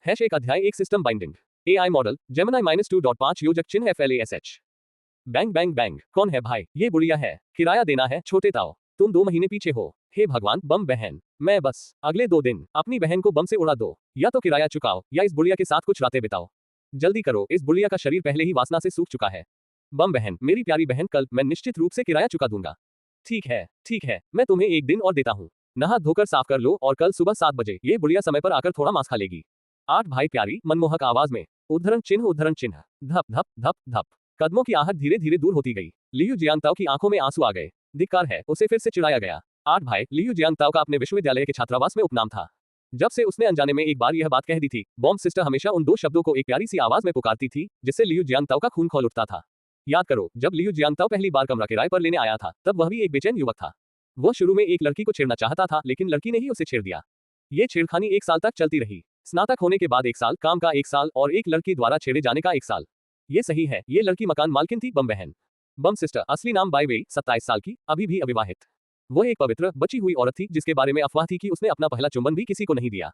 एक अध्याय एक system binding. AI model Gemini -2.5 योजक चिन्ह FLASH। Bang bang bang. कौन है भाई? ये बुढ़िया है। किराया देना है छोटे ताओ। तुम 2 महीने पीछे हो। हे भगवान बम बहन, मैं बस अगले 2 दिन अपनी बहन को बम से उड़ा दो। या तो किराया चुकाओ या इस बुढ़िया के साथ कुछ रातें बिताओ। जल्दी करो, इस बुढ़िया का शरीर पहले ही वासना से सूख चुका है। बम बहन, मेरी प्यारी बहन, कल मैं निश्चित रूप से किराया चुका दूंगा। ठीक है, मैं तुम्हें 1 दिन और देता हूँ। नहा धोकर साफ कर लो और कल सुबह 7 बजे ये बुढ़िया समय पर आकर थोड़ा मांस खा लेगी। 8 भाई प्यारी मनमोहक आवाज में उद्धरण चिन्ह। धप धप धप धप। कदमों की आहट धीरे धीरे दूर होती गई। लियू जियांगताओ की आंखों में आंसू आ गए। धिक्कार है, उसे फिर से चिढ़ाया गया। 8 भाई। लियू जियांगताओ का अपने विश्वविद्यालय के छात्रावास में उपनाम था। जब से उसने अनजाने में एक बार यह बात कह दी थी, बॉम्ब सिस्टर हमेशा उन 2 शब्दों को एक प्यारी सी आवाज में पुकारती थी, जिससे लियू जियांगताओ का खून खौल उठता था। याद करो, जब लियू जियांगताओ पहली बार कमरा किराए पर लेने आया था, तब वह भी एक बेचैन युवक था। वह शुरू में एक लड़की को छेड़ना चाहता था, लेकिन लड़की ने ही उसे छेड़ दिया। ये छेड़खानी 1 साल तक चलती रही। स्नातक होने के बाद 1 साल, काम का 1 साल और एक लड़की द्वारा छेड़े जाने का 1 साल। ये सही है, ये लड़की मकान मालकिन थी बम बहन। बम सिस्टर, असली नाम बाई वेई, 27 साल की, अभी भी अविवाहित। वह एक पवित्र बची हुई औरत थी जिसके बारे में अफवाह थी कि उसने अपना पहला चुंबन भी किसी को नहीं दिया।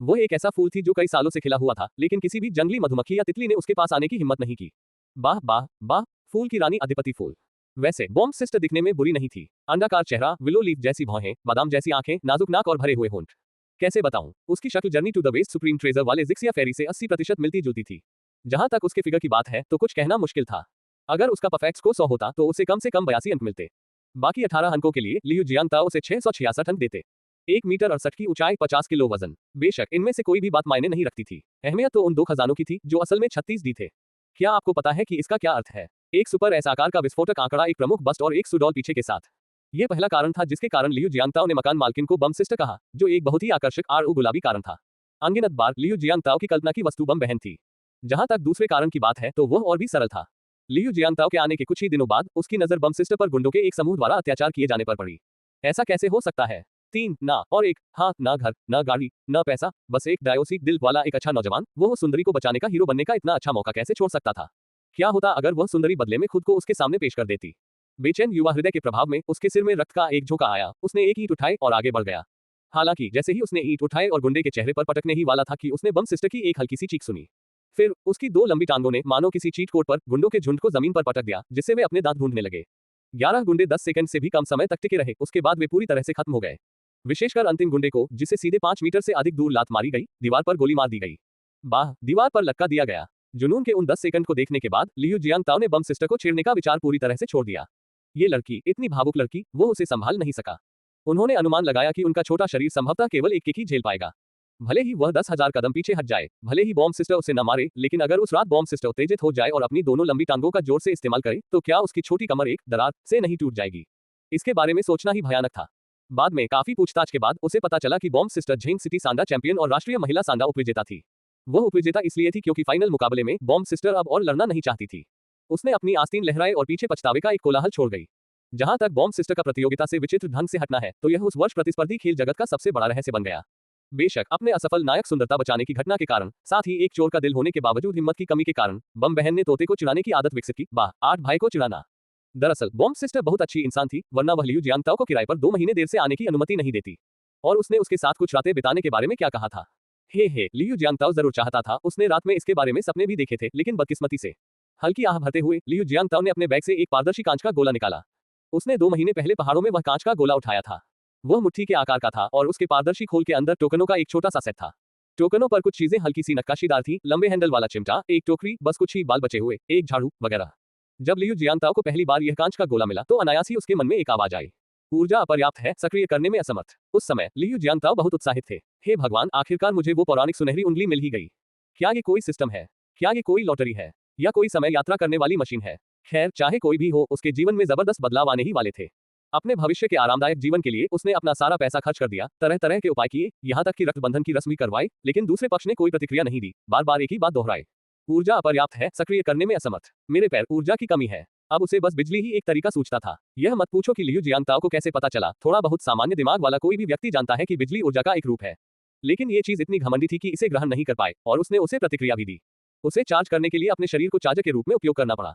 वह एक ऐसा फूल थी जो कई सालों से खिला हुआ था, लेकिन किसी भी जंगली मधुमक्खी या तितली ने उसके पास आने की हिम्मत नहीं की। वाह वाह वाह, फूल की रानी अधिपति फूल। वैसे बॉम्ब सिस्टर दिखने में बुरी नहीं थी। अंडाकार चेहरा, विलो लीफ जैसी भौहें, बादाम जैसी आंखें, नाजुक नाक और भरे हुए होंठ। कैसे बताऊं, उसकी शक्ल journey to the west supreme treasure वाले जिक्सिया फेरी से 80% मिलती जुलती थी। जहां तक उसके फिगर की बात है तो कुछ कहना मुश्किल था। अगर उसका परफेक्ट स्कोर 100 होता तो उसे कम से कम 82 अंक मिलते। बाकी 18 अंकों के लिए लियू जियांगताओ उसे 666 अंक देते। 1 मीटर 68 की ऊंचाई, 50 किलो वजन। बेशक इनमें से कोई भी बात मायने नहीं रखती थी। अहमियत तो उन 2 खजानों की थी जो असल में 36 डी थे। क्या आपको पता है कि इसका क्या अर्थ है? एक सुपर एस आकार का विस्फोटक आंकड़ा, एक प्रमुख बस्ट और एक सुडौल पीछे के साथ। ये पहला कारण था जिसके कारण लियू जियांगताओ ने मकान मालकिन को बम सिस्टर कहा, जो एक बहुत ही आकर्षक गुलाबी कारण था। अनगिनत बार लियू जियांगताओ की कल्पना की वस्तु बम बहन थी। जहां तक दूसरे कारण की बात है तो वह और भी सरल था। लियू जियांगताओ के आने के कुछ ही दिनों बाद उसकी नजर बम सिस्टर पर गुंडों के एक समूह द्वारा अत्याचार किए जाने पर पड़ी। ऐसा कैसे हो सकता है? 3 ना और 1 हाँ, ना घर, ना गाड़ी, ना पैसा, बस एक डायोसी दिल वाला एक अच्छा नौजवान। वो सुंदरी को बचाने का हीरो बनने का इतना अच्छा मौका कैसे छोड़ सकता था? क्या होता अगर वह सुंदरी बदले में खुद को उसके सामने पेश कर देती? बेचैन युवा हृदय के प्रभाव में उसके सिर में रक्त का एक झोंका आया। उसने एक ईंट उठाई और आगे बढ़ गया। हालांकि जैसे ही उसने ईंट उठाए और गुंडे के चेहरे पर पटकने ही वाला था कि उसने बम सिस्टर की एक हल्की सी चीख सुनी। फिर उसकी 2 लंबी टांगों ने मानो किसी चीट कोट पर गुंडों के झुंड को जमीन पर पटक दिया, जिससे वे अपने दांत ढूंढने लगे। 11 गुंडे 10 सेकंड से भी कम समय तक टिके रहे, उसके बाद वे पूरी तरह से खत्म हो गए। विशेषकर अंतिम गुंडे को, जिसे सीधे 5 मीटर से अधिक दूर लात मारी गई, दीवार पर गोली मार दी गई। बाह, दीवार पर लटका दिया गया। जुनून के उन 10 सेकंड को देखने के बाद लियू जियांगताओ ने बम सिस्टर को छेड़ने का विचार पूरी तरह से छोड़ दिया। ये लड़की, इतनी भावुक लड़की, वो उसे संभाल नहीं सका। उन्होंने अनुमान लगाया कि उनका छोटा शरीर संभवतः केवल एक किक ही झेल पाएगा। भले ही वह 10,000 कदम पीछे हट जाए, भले ही बॉम्ब सिस्टर उसे न मारे, लेकिन अगर उस रात बॉम्ब सिस्टर उत्तेजित हो जाए और अपनी दोनों लंबी टांगों का जोर से इस्तेमाल करे, तो क्या उसकी छोटी कमर एक दरार से नहीं टूट जाएगी? इसके बारे में सोचना ही भयानक था। बाद में काफी पूछताछ के बाद उसे पता चला कि बॉम्ब सिस्टर झेंग सिटी सांडा चैंपियन और राष्ट्रीय महिला सांडा उपविजेता थी। वह उपविजेता इसलिए थी क्योंकि फाइनल मुकाबले में बॉम्ब सिस्टर अब और लड़ना नहीं चाहती थी। उसने अपनी आस्तीन लहराए और पीछे पछतावे का एक कोलाहल छोड़ गई। जहां तक बॉम्ब सिस्टर का प्रतियोगिता से विचित्र ढंग से हटना है, तो यह उस वर्ष प्रतिस्पर्धी खेल जगत का सबसे बड़ा रहस्य बन गया। बेशक अपने असफल नायक सुंदरता बचाने की घटना के कारण, साथ ही एक चोर का दिल होने के बावजूद हिम्मत की कमी के कारण, बम बहन ने तोते को चिढ़ाने की आदत विकसित की। 8 भाई को चिढ़ाना। दरअसल बॉम्ब सिस्टर बहुत अच्छी इंसान थी, वरना वह लियू जियांगताओ को किराए पर 2 महीने देर से आने की अनुमति नहीं देती। और उसने उसके साथ कुछ रातें बिताने के बारे में क्या कहा था? हे, लियू जियांगताओ जरूर चाहता था। उसने रात में इसके बारे में सपने भी देखे थे, लेकिन बदकिस्मती से हल्की आह भरते हुए लियू जियांगताओ ने अपने बैग से एक पारदर्शी कांच का गोला निकाला। उसने 2 महीने पहले पहाड़ों में वह कांच का गोला उठाया था। वह मुट्ठी के आकार का था और उसके पारदर्शी खोल के अंदर टोकनों का एक छोटा सा सेट था। टोकनों पर कुछ चीजें हल्की सी नक्काशीदार थी, लंबे हैंडल वाला चिमटा, एक टोकरी, बस कुछ ही बाल बचे हुए, एक झाड़ू वगैरह। जब लियू जियांगताओ को पहली बार यह कांच का गोला मिला तो अनायास ही उसके मन में एक आवाज आई। ऊर्जा अपर्याप्त है, सक्रिय करने में असमर्थ। उस समय लियू जियांगताओ बहुत उत्साहित थे। हे भगवान, आखिरकार मुझे वो पौराणिक सुनहरी उंगली मिल ही गई। क्या ये कोई सिस्टम है? क्या ये कोई लॉटरी है? या कोई समय यात्रा करने वाली मशीन है? खैर, चाहे कोई भी हो, उसके जीवन में जबरदस्त बदलाव आने ही वाले थे। अपने भविष्य के आरामदायक जीवन के लिए उसने अपना सारा पैसा खर्च कर दिया, तरह तरह के उपाय किए, यहाँ तक कि रक्तबंधन की रस्म भी करवाई, लेकिन दूसरे पक्ष ने कोई प्रतिक्रिया नहीं दी। बार बार एक ही बात दोहराए, ऊर्जा अपर्याप्त है, सक्रिय करने में असमर्थ। मेरे पैर, ऊर्जा की कमी है। अब उसे बस बिजली ही एक तरीका सूझता था। यह मत पूछो कि लियू जियांगताओ को कैसे पता चला। थोड़ा बहुत सामान्य दिमाग वाला कोई भी व्यक्ति जानता है कि बिजली ऊर्जा का एक रूप है, लेकिन ये चीज इतनी घमंडी थी कि इसे ग्रहण नहीं कर पाए, और उसने उसे प्रतिक्रिया भी दी। उसे चार्ज करने के लिए अपने शरीर को चार्जर के रूप में उपयोग करना पड़ा।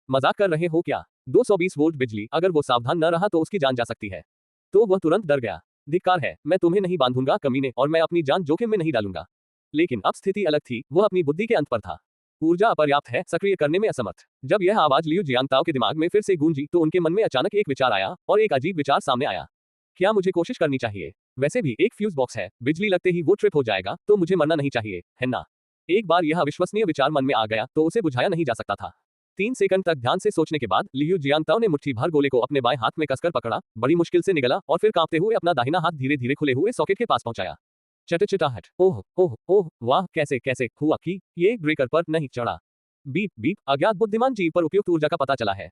मजाक कर रहे हो क्या? 220 वोल्ट बिजली, अगर वो सावधान न रहा तो उसकी जान जा सकती है। तो वह तुरंत डर गया। धिक्कार है, मैं तुम्हें नहीं बांधूंगा कमीने, और मैं अपनी जान जोखिम में नहीं डालूंगा। लेकिन अब स्थिति अलग थी, वह अपनी बुद्धि के अंत पर था। ऊर्जा अपर्याप्त है, सक्रिय करने में असमर्थ। जब यह आवाज लियू जियांगताओ के दिमाग में फिर से गूंजी तो उनके मन में अचानक एक विचार आया और एक अजीब विचार सामने आया। क्या मुझे कोशिश करनी चाहिए? वैसे भी एक फ्यूज बॉक्स है, बिजली लगते ही वो ट्रिप हो जाएगा, तो मुझे मरना नहीं चाहिए, है ना? एक बार यह अविश्वसनीय विचार मन में आ गया तो उसे बुझाया नहीं जा सकता था। 3 सेकंड तक ध्यान से सोचने के बाद लियू जियांगताओ ने मुट्ठी भर गोले को अपने बाएं हाथ में कसकर पकड़ा, बड़ी मुश्किल से निगला और फिर कांपते हुए अपना दाहिना हाथ धीरे धीरे खुले हुए सॉकेट के पास पहुंचाया। चटचटाहट, ओह ओह ओह, वाह, कैसे कैसे हुआ कि ये ब्रेकर पर नहीं चढ़ा? बीप बीप, अज्ञात बुद्धिमान जीव पर उपयुक्त ऊर्जा का पता चला है।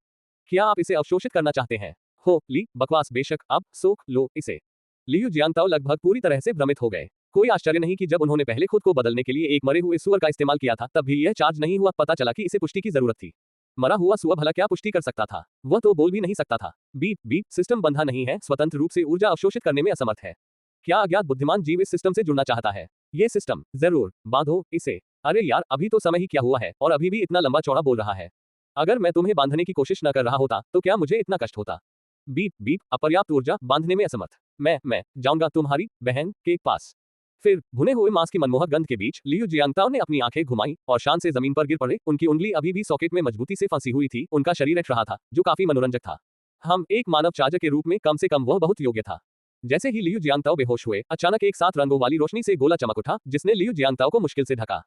क्या आप इसे अवशोषित करना चाहते हैं? हो ली बकवास, बेशक, अब सोख लो इसे। लियू जियांगताओ लगभग पूरी तरह से भ्रमित हो गए। कोई आश्चर्य नहीं कि जब उन्होंने पहले खुद को बदलने के लिए एक मरे हुए सुअर का इस्तेमाल किया था तब भी यह चार्ज नहीं हुआ। पता चला कि इसे पुष्टि की जरूरत थी। मरा हुआ सुअर भला क्या पुष्टि कर सकता था? वह तो बोल भी नहीं सकता था। बीप बीप, सिस्टम बंधा नहीं है, स्वतंत्र रूप से ऊर्जा अवशोषित करने में असमर्थ है। क्या अज्ञात बुद्धिमान जीव इस सिस्टम से जुड़ना चाहता है? ये सिस्टम, जरूर, बांधो इसे। अरे यार, अभी तो समय ही क्या हुआ है और अभी भी इतना लंबा चौड़ा बोल रहा है। अगर मैं तुम्हें बांधने की कोशिश न कर रहा होता तो क्या मुझे इतना कष्ट होता? बीप बीप, अपर्याप्त ऊर्जा, बांधने में असमर्थ। मैं जाऊंगा तुम्हारी बहन के पास। फिर भुने हुए मांस की मनमोहक गंध के बीच लियू जियांगताओ ने अपनी आंखें घुमाई और शान से जमीन पर गिर पड़े। उनकी उंगली अभी भी सॉकेट में मजबूती से फंसी हुई थी। उनका शरीर उठ रहा था, जो काफी मनोरंजक था। हम एक मानव चार्जर के रूप में कम से कम वह बहुत योग्य था। जैसे ही लियू जियांगताओ बेहोश हुए, अचानक एक सात रंगों वाली रोशनी से गोला चमक उठा, जिसने लियू जियांगताओ को मुश्किल से ढका।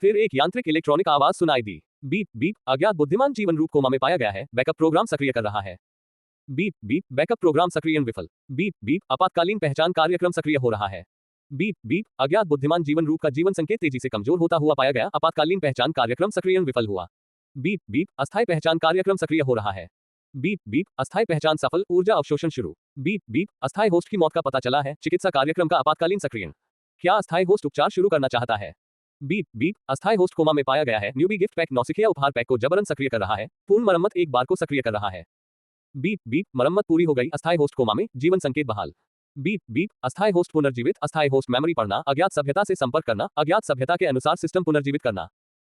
फिर एक यांत्रिक इलेक्ट्रॉनिक आवाज सुनाई दी। बीप बीप, अज्ञात बुद्धिमान जीवन रूप कोमा में पाया गया है, बैकअप प्रोग्राम सक्रिय कर रहा है। बीप बीप, बैकअप प्रोग्राम सक्रियण विफल। बीप बीप, आपातकालीन पहचान कार्यक्रम सक्रिय हो रहा है। बीप बीप, अज्ञात बुद्धिमान जीवन रूप का जीवन संकेत तेजी से कमजोर होता हुआ पाया गया, आपातकालीन पहचान कार्यक्रम सक्रियण विफल हुआ। बीप बीप, अस्थायी पहचान कार्यक्रम सक्रिय हो रहा है। बीप बीप, अस्थायी पहचान सफल, ऊर्जा अवशोषण शुरू। बीप बीप, अस्थायी होस्ट की मौत का पता चला है, चिकित्सा कार्यक्रम का आपातकालीन सक्रियण। क्या अस्थायी होस्ट उपचार शुरू करना चाहता है? बीप बीप, अस्थायी होस्ट कोमा में पाया गया है, न्यूबी गिफ्ट पैक नौसिखिया उपहार पैक को जबरन सक्रिय कर रहा है, पूर्ण मरम्मत एक बार को सक्रिय कर रहा है। बीप बीप, मरम्मत पूरी हो गई, अस्थायी होस्ट कोमा में, जीवन संकेत बहाल। बीप बीप, अस्थायी होस्ट पुनर्जीवित, अस्थायी होस्ट मेमोरी पढ़ना, अज्ञात सभ्यता से संपर्क करना, अज्ञात सभ्यता के अनुसार सिस्टम पुनर्जीवित करना।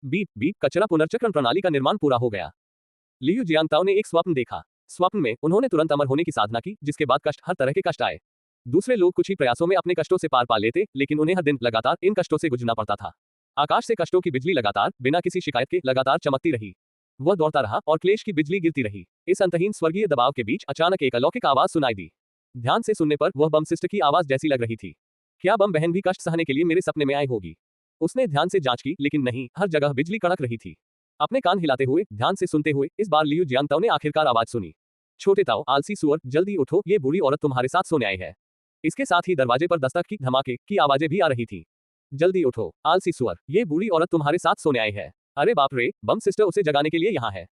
बीप बीप, कचरा पुनर्चक्रण प्रणाली का निर्माण पूरा हो गया। लियू जियांगताओ ने एक स्वप्न देखा। स्वप्न में उन्होंने तुरंत अमर होने की साधना की, जिसके बाद कष्ट, हर तरह के कष्ट आए। दूसरे लोग कुछ ही प्रयासों में अपने कष्टों से पार पा लेते, लेकिन उन्हें हर दिन लगातार इन कष्टों से गुजरना पड़ता था। आकाश से कष्टों की बिजली लगातार, बिना किसी शिकायत के, लगातार चमकती रही। वह दौड़ता रहा और क्लेश की बिजली गिरती रही। इस अंतहीन स्वर्गीय दबाव के बीच अचानक एक अलौकिक आवाज सुनाई दी। ध्यान से सुनने पर वह बम सिस्टर की आवाज जैसी लग रही थी। क्या बम बहन भी कष्ट सहने के लिए मेरे सपने में आई होगी? उसने ध्यान से जांच की, लेकिन नहीं, हर जगह बिजली कड़क रही थी। अपने कान हिलाते हुए, ध्यान से सुनते हुए, इस बार लियू जियांगताओ ने आखिरकार आवाज सुनी। छोटे ताओ, आलसी सुअर, जल्दी उठो, ये बूढ़ी औरत तुम्हारे साथ सोने आई है। इसके साथ ही दरवाजे पर दस्तक की, धमाके की आवाजें भी आ रही थी। जल्दी उठो, आलसी सुअर, ये बूढ़ी औरत तुम्हारे साथ सोने आई है। अरे बाप रे, बम सिस्टर उसे जगाने के लिए यहाँ है।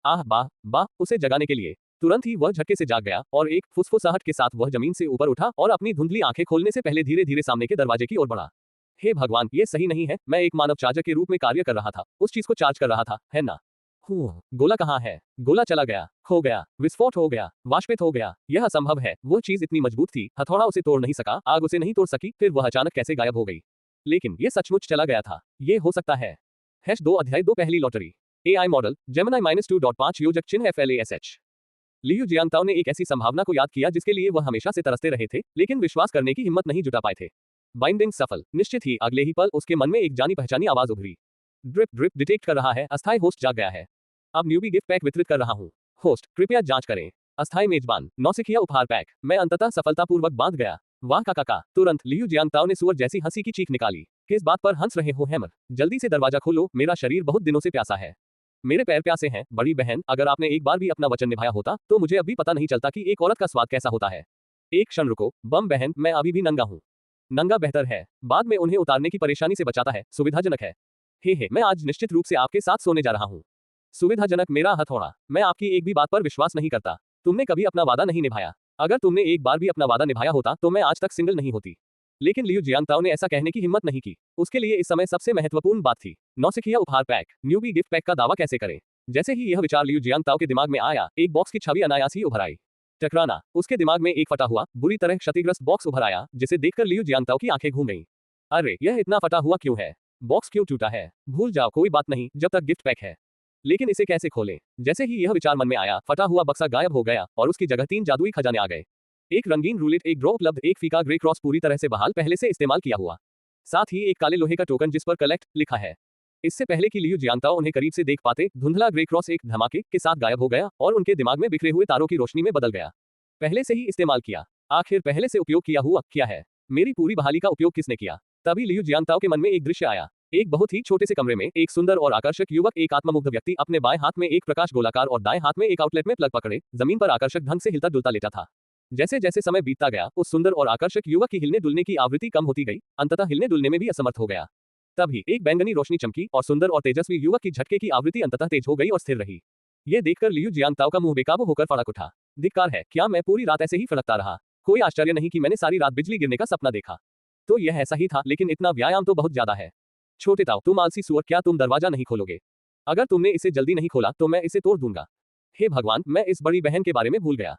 आह बाह बाह, उसे जगाने के लिए। तुरंत ही वह झटके से जाग गया और एक फुसफुसाहट के साथ वह जमीन से ऊपर उठा और अपनी धुंधली आंखें खोलने से पहले धीरे धीरे सामने के दरवाजे की ओर बढ़ा। हे भगवान, ये सही नहीं है, मैं एक मानव चार्जर के रूप में कार्य कर रहा था, उस चीज को चार्ज कर रहा था, है ना? गोला कहाँ है? गोला चला गया, खो गया, विस्फोट हो गया, वाष्पित हो गया। यह असंभव है, वो चीज इतनी मजबूत थी, हथौड़ा उसे तोड़ नहीं सका, आग उसे नहीं तोड़ सकी, फिर वह अचानक कैसे गायब हो गई? लेकिन ये सचमुच चला गया था, ये हो सकता है। #2 अध्याय 2 पहली लॉटरी। AI मॉडल, Gemini -2.5 योजक चिन्ह FLASH। लियू जियांगताओ ने एक ऐसी संभावना को याद किया जिसके लिए वह हमेशा से तरसते रहे थे, लेकिन विश्वास करने की हिम्मत नहीं जुटा पाए थे। बाइंडिंग सफल। निश्चित ही अगले ही पल उसके मन में एक जानी पहचानी आवाज उभरी। ड्रिप ड्रिप, डिटेक्ट कर रहा है, अस्थायी होस्ट जाग गया है। अब न्यूबी गिफ्ट पैक वितरित कर रहा हूँ। होस्ट, कृपया जांच करें। अस्थायी मेजबान, नौसिखिया उपहार पैक। मैं अंततः सफलतापूर्वक बांध गया। वाह का। तुरंत लियू जियांगताओ ने सुअर जैसी हंसी की चीख निकाली। किस बात पर हंस रहे हो हैमर? जल्दी से दरवाजा खोलो, मेरा शरीर बहुत दिनों से प्यासा है। मेरे पैर प्यासे हैं, बड़ी बहन, अगर आपने एक बार भी अपना वचन निभाया होता तो मुझे अभी पता नहीं चलता कि एक औरत का स्वाद कैसा होता है। एक क्षण रुको, बम बहन, मैं अभी भी नंगा हूँ। नंगा बेहतर है, बाद में उन्हें उतारने की परेशानी से बचाता है, सुविधाजनक है। हे, मैं आज निश्चित रूप से आपके साथ सोने जा रहा हूँ। सुविधाजनक, मेरा हथौड़ा। मैं आपकी एक भी बात पर विश्वास नहीं करता। तुमने कभी अपना वादा नहीं निभाया। अगर तुमने एक बार भी अपना वादा निभाया होता तो मैं आज तक सिंगल नहीं होती। लेकिन लियू जियांगताओ ने ऐसा कहने की हिम्मत नहीं की। उसके लिए इस समय सबसे महत्वपूर्ण बात थी, नौसिखिया उपहार पैक, न्यूबी गिफ्ट पैक का दावा कैसे करें। जैसे ही यह विचार लियू जियांगताओ के दिमाग में आया, एक बॉक्स की छवि अनायास ही उभर आई। टकराना। उसके दिमाग में एक फटा हुआ, बुरी तरह क्षतिग्रस्त बॉक्स उभर आया, जिसे देखकर लियू जियांगताओ की आंखें घूम गईं। अरे, यह इतना फटा हुआ क्यों है? बॉक्स क्यों टूटा है? भूल जाओ, कोई बात नहीं, जब तक गिफ्ट पैक है। लेकिन इसे कैसे खोलें? जैसे ही यह विचार मन में आया, फटा हुआ बक्सा गायब हो गया और उसकी जगह 3 जादुई खजाने आ गए। एक रंगीन रूलेट, एक ड्रॉ उपलब्ध, एक फीका ग्रे क्रॉस पूरी तरह से बहाल, पहले से इस्तेमाल किया हुआ। साथ ही एक काले लोहे का टोकन जिस पर कलेक्ट लिखा है। इससे पहले कि लियू जियांताओ उन्हें करीब से देख पाते, धुंधला ग्रे क्रॉस एक धमाके के साथ गायब हो गया और उनके दिमाग में बिखरे हुए तारों की रोशनी में बदल गया। पहले से ही इस्तेमाल किया। आखिर पहले से उपयोग किया हुआ क्या है? मेरी पूरी बहाली का उपयोग किसने किया? तभी लियू जियांताओ के मन में एक दृश्य आया। एक बहुत ही छोटे से कमरे में एक सुंदर और आकर्षक युवक, एक आत्ममुग्ध व्यक्ति, अपने बाएं हाथ में एक प्रकाश गोलाकार और दाएं हाथ में एक आउटलेट में प्लग पकड़े जमीन पर आकर्षक ढंग से हिलता डुलता लेटा था। जैसे जैसे समय बीतता गया, उस सुंदर और आकर्षक युवक की हिलने डुलने की आवृत्ति कम होती गई, अंततः हिलने डुलने में भी असमर्थ हो गया। तभी एक बैंगनी रोशनी चमकी और सुंदर और तेजस्वी युवक की झटके की आवृत्ति अंततः तेज हो गई और स्थिर रही। ये देखकर लियू जियांताओ का मुंह बेकाबू होकर फड़क उठा। धिक्कार है, क्या मैं पूरी रात ऐसे ही फड़कता रहा? कोई आश्चर्य नहीं कि मैंने सारी रात बिजली गिरने का सपना देखा। तो यह ऐसा ही था, लेकिन इतना व्यायाम तो बहुत ज्यादा है। छोटे ताऊ, तुम आलसी सुअर, क्या तुम दरवाजा नहीं खोलोगे? अगर तुमने इसे जल्दी नहीं खोला तो मैं इसे तोड़ दूंगा। हे भगवान, मैं इस बड़ी बहन के बारे में भूल गया।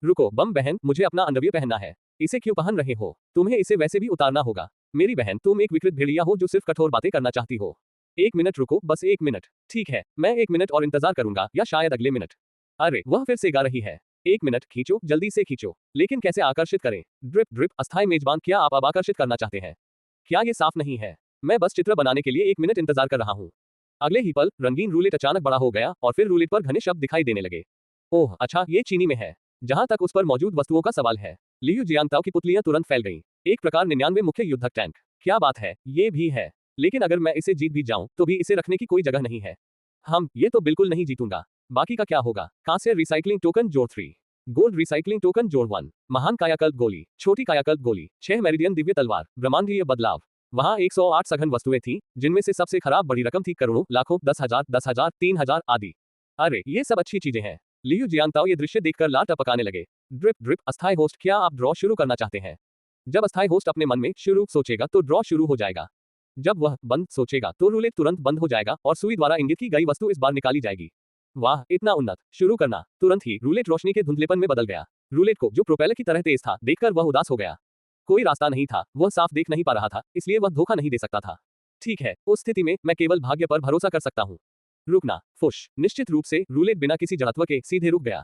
रुको बम बहन, मुझे अपना अंडरवियर पहनना है। इसे क्यों पहन रहे हो? तुम्हें इसे वैसे भी उतारना होगा। मेरी बहन, तुम एक विकृत भेड़िया हो जो सिर्फ कठोर बातें करना चाहती हो। 1 मिनट रुको, बस 1 मिनट। ठीक है, मैं 1 मिनट और इंतजार करूंगा, या शायद अगले मिनट। अरे वह फिर से गा रही है। 1 मिनट, खींचो, जल्दी से खींचो। लेकिन कैसे आकर्षित करें? Drip drip. अस्थायी मेजबान, क्या आप अब आकर्षित करना चाहते हैं? क्या ये साफ नहीं है? मैं बस चित्र बनाने के लिए 1 मिनट इंतजार कर रहा हूँ। अगले ही पल रंगीन रूलेट अचानक बड़ा हो गया और फिर रूलेट पर घने शब्द दिखाई देने लगे। ओह अच्छा, ये चीनी में है। जहां तक उस पर मौजूद वस्तुओं का सवाल है, लियू जियांताओ की पुतलियां तुरंत फैल गईं। एक प्रकार 99 मुख्य युद्धक टैंक। क्या बात है, ये भी है। लेकिन अगर मैं इसे जीत भी जाऊं तो भी इसे रखने की कोई जगह नहीं है। ये तो बिल्कुल नहीं जीतूंगा। बाकी का क्या होगा? कांस्य रिसाइकलिंग टोकन जोड़ 3, गोल्ड रिसाइकलिंग टोकन जोड़ 1, महान कायाकल्प गोली, छोटी कायाकल्प गोली, 6 मेरिडियन दिव्य तलवार, ब्रह्मांडीय बदलाव। वहां 108 सघन वस्तुएं थीं, जिनमें से सबसे खराब बड़ी रकम थी करोड़ों, लाखों, 10,000, 10,000, 3,000 आदि। अरे ये सब अच्छी चीजें हैं। लियू जियांताओ ये दृश्य देखकर लार टपकाने लगे। Drip drip. अस्थायी होस्ट, क्या आप ड्रॉ शुरू करना चाहते हैं? जब अस्थायी होस्ट अपने मन में शुरू सोचेगा तो ड्रॉ शुरू हो जाएगा। जब वह बंद सोचेगा तो रूलेट तुरंत बंद हो जाएगा और सुई द्वारा इंगित की गई वस्तु इस बार निकाली जाएगी। वाह, इतना उन्नत। शुरू करना। तुरंत ही रूलेट रोशनी के धुंधलेपन में बदल गया। रूलेट को, जो प्रोपेलर की तरह तेज था, देखकर वह उदास हो गया। कोई रास्ता नहीं था, वह साफ देख नहीं पा रहा था, इसलिए वह धोखा नहीं दे सकता था। ठीक है, उस स्थिति में मैं केवल भाग्य पर भरोसा कर सकता हूँ। रुकना। फुश। निश्चित रूप से रूलेट बिना किसी जड़त्व के सीधे रुक गया।